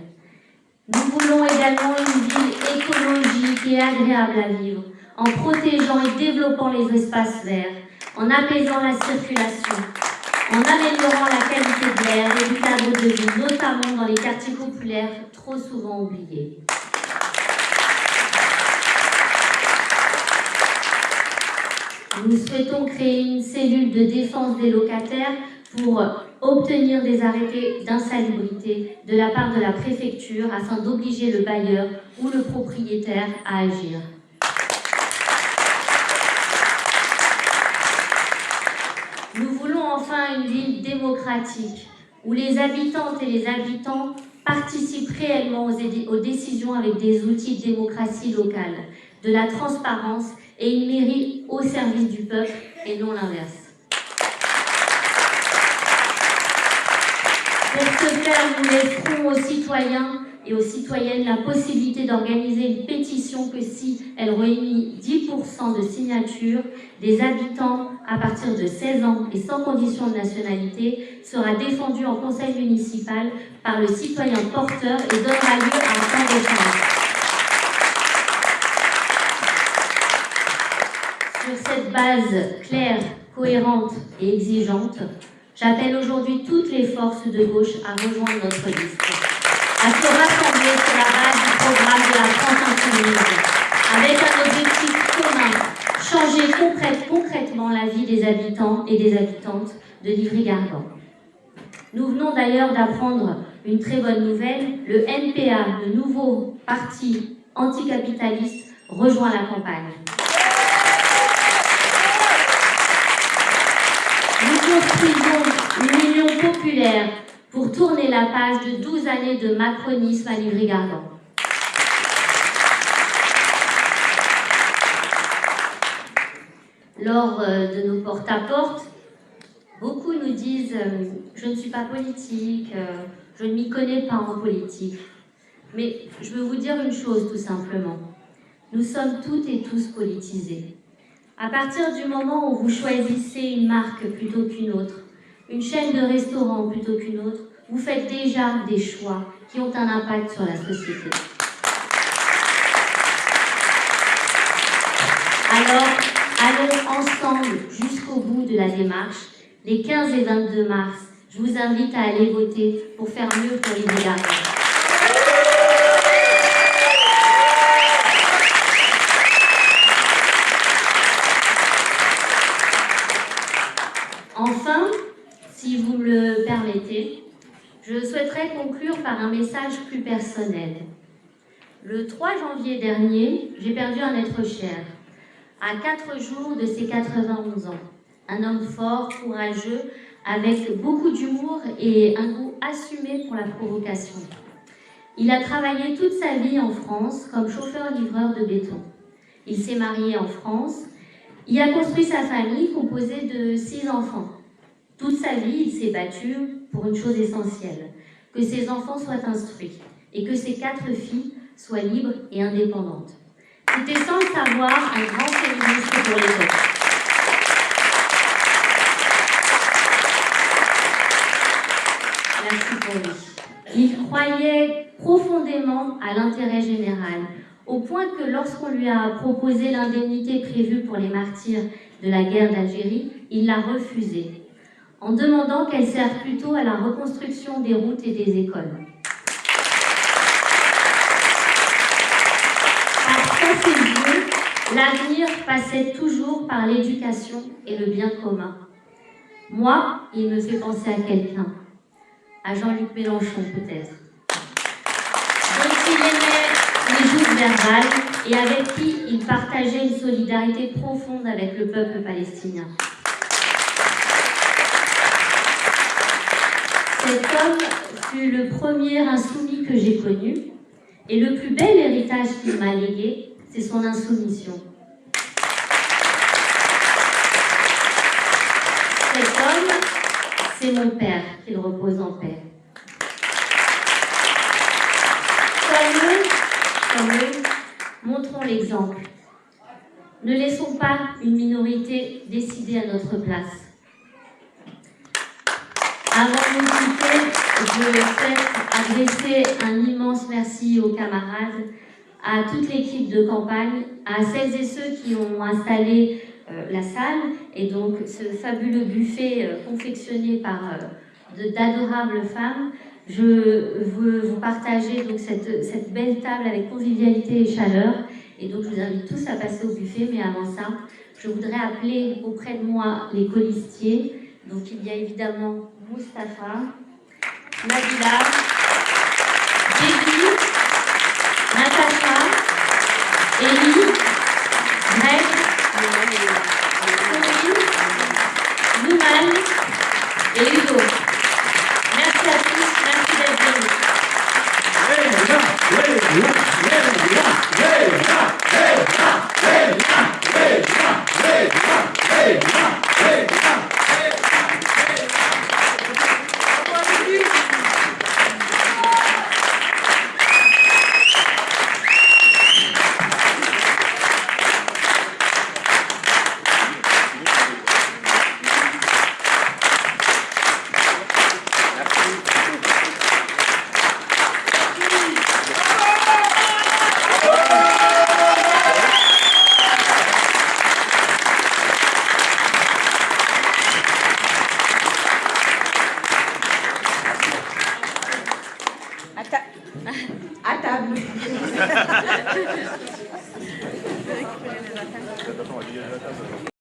Nous voulons également une ville écologique et agréable à vivre, en protégeant et développant les espaces verts, en apaisant la circulation, en améliorant la qualité de l'air et du cadre de vie, notamment dans les quartiers populaires trop souvent oubliés. Nous souhaitons créer une cellule de défense des locataires pour obtenir des arrêtés d'insalubrité de la part de la préfecture afin d'obliger le bailleur ou le propriétaire à agir. Nous voulons enfin une ville démocratique où les habitantes et les habitants participent réellement aux décisions avec des outils de démocratie locale, de la transparence et une mairie au service du peuple et non l'inverse. Pour ce faire, nous laisserons aux citoyens et aux citoyennes la possibilité d'organiser une pétition que si elle réunit 10% de signatures, des habitants à partir de 16 ans et sans condition de nationalité sera défendue en conseil municipal par le citoyen porteur et donnera lieu à un temps d'échange. Sur cette base claire, cohérente et exigeante, j'appelle aujourd'hui toutes les forces de gauche à rejoindre notre liste, à se rassembler sur la base du programme de la France Insoumise, avec un objectif commun, changer concrètement la vie des habitants et des habitantes de Livry-Gargan. Nous venons d'ailleurs d'apprendre une très bonne nouvelle, le NPA, le nouveau parti anticapitaliste, rejoint la campagne. Nous construisons une union populaire pour tourner la page de 12 années de macronisme à Livry-Gargan. Lors de nos porte-à-porte, beaucoup nous disent « je ne suis pas politique, je ne m'y connais pas en politique ». Mais je veux vous dire une chose tout simplement, nous sommes toutes et tous politisés. À partir du moment où vous choisissez une marque plutôt qu'une autre, une chaîne de restaurants plutôt qu'une autre, vous faites déjà des choix qui ont un impact sur la société. Alors, allons ensemble jusqu'au bout de la démarche. Les 15 et 22 mars, je vous invite à aller voter pour faire mieux pour Livry-Gargan. Enfin, si vous me le permettez, je souhaiterais conclure par un message plus personnel. Le 3 janvier dernier, j'ai perdu un être cher, à 4 jours de ses 91 ans. Un homme fort, courageux, avec beaucoup d'humour et un goût assumé pour la provocation. Il a travaillé toute sa vie en France comme chauffeur-livreur de béton. Il s'est marié en France. Il a construit sa famille composée de 6 enfants. Toute sa vie, il s'est battu pour une chose essentielle, que ses enfants soient instruits et que ses 4 filles soient libres et indépendantes. C'était sans le savoir un grand féministe pour l'époque. Merci pour lui. Il croyait profondément à l'intérêt général, au point que lorsqu'on lui a proposé l'indemnité prévue pour les martyrs de la guerre d'Algérie, il l'a refusée, en demandant qu'elle serve plutôt à la reconstruction des routes et des écoles. Parce qu'à ses yeux, l'avenir passait toujours par l'éducation et le bien commun. Moi, il me fait penser à quelqu'un, à Jean-Luc Mélenchon peut-être, dont il aimait les joutes verbales et avec qui il partageait une solidarité profonde avec le peuple palestinien. Cet homme fut le premier insoumis que j'ai connu, et le plus bel héritage qu'il m'a légué, c'est son insoumission. Cet homme, c'est mon père, qu'il repose en paix. Comme eux, montrons l'exemple. Ne laissons pas une minorité décider à notre place. Avant de nous quitter, je souhaite adresser un immense merci aux camarades, à toute l'équipe de campagne, à celles et ceux qui ont installé la salle et donc ce fabuleux buffet confectionné par d'adorables femmes. Je veux vous partager donc cette belle table avec convivialité et chaleur. Et donc je vous invite tous à passer au buffet, mais avant ça, je voudrais appeler auprès de moi les colistiers. Donc il y a évidemment Mustapha, Nabila, Jésus, Natacha, Élie, Greg, Corinne, Nouman et Hugo. Merci à tous, merci d'être venus. À table.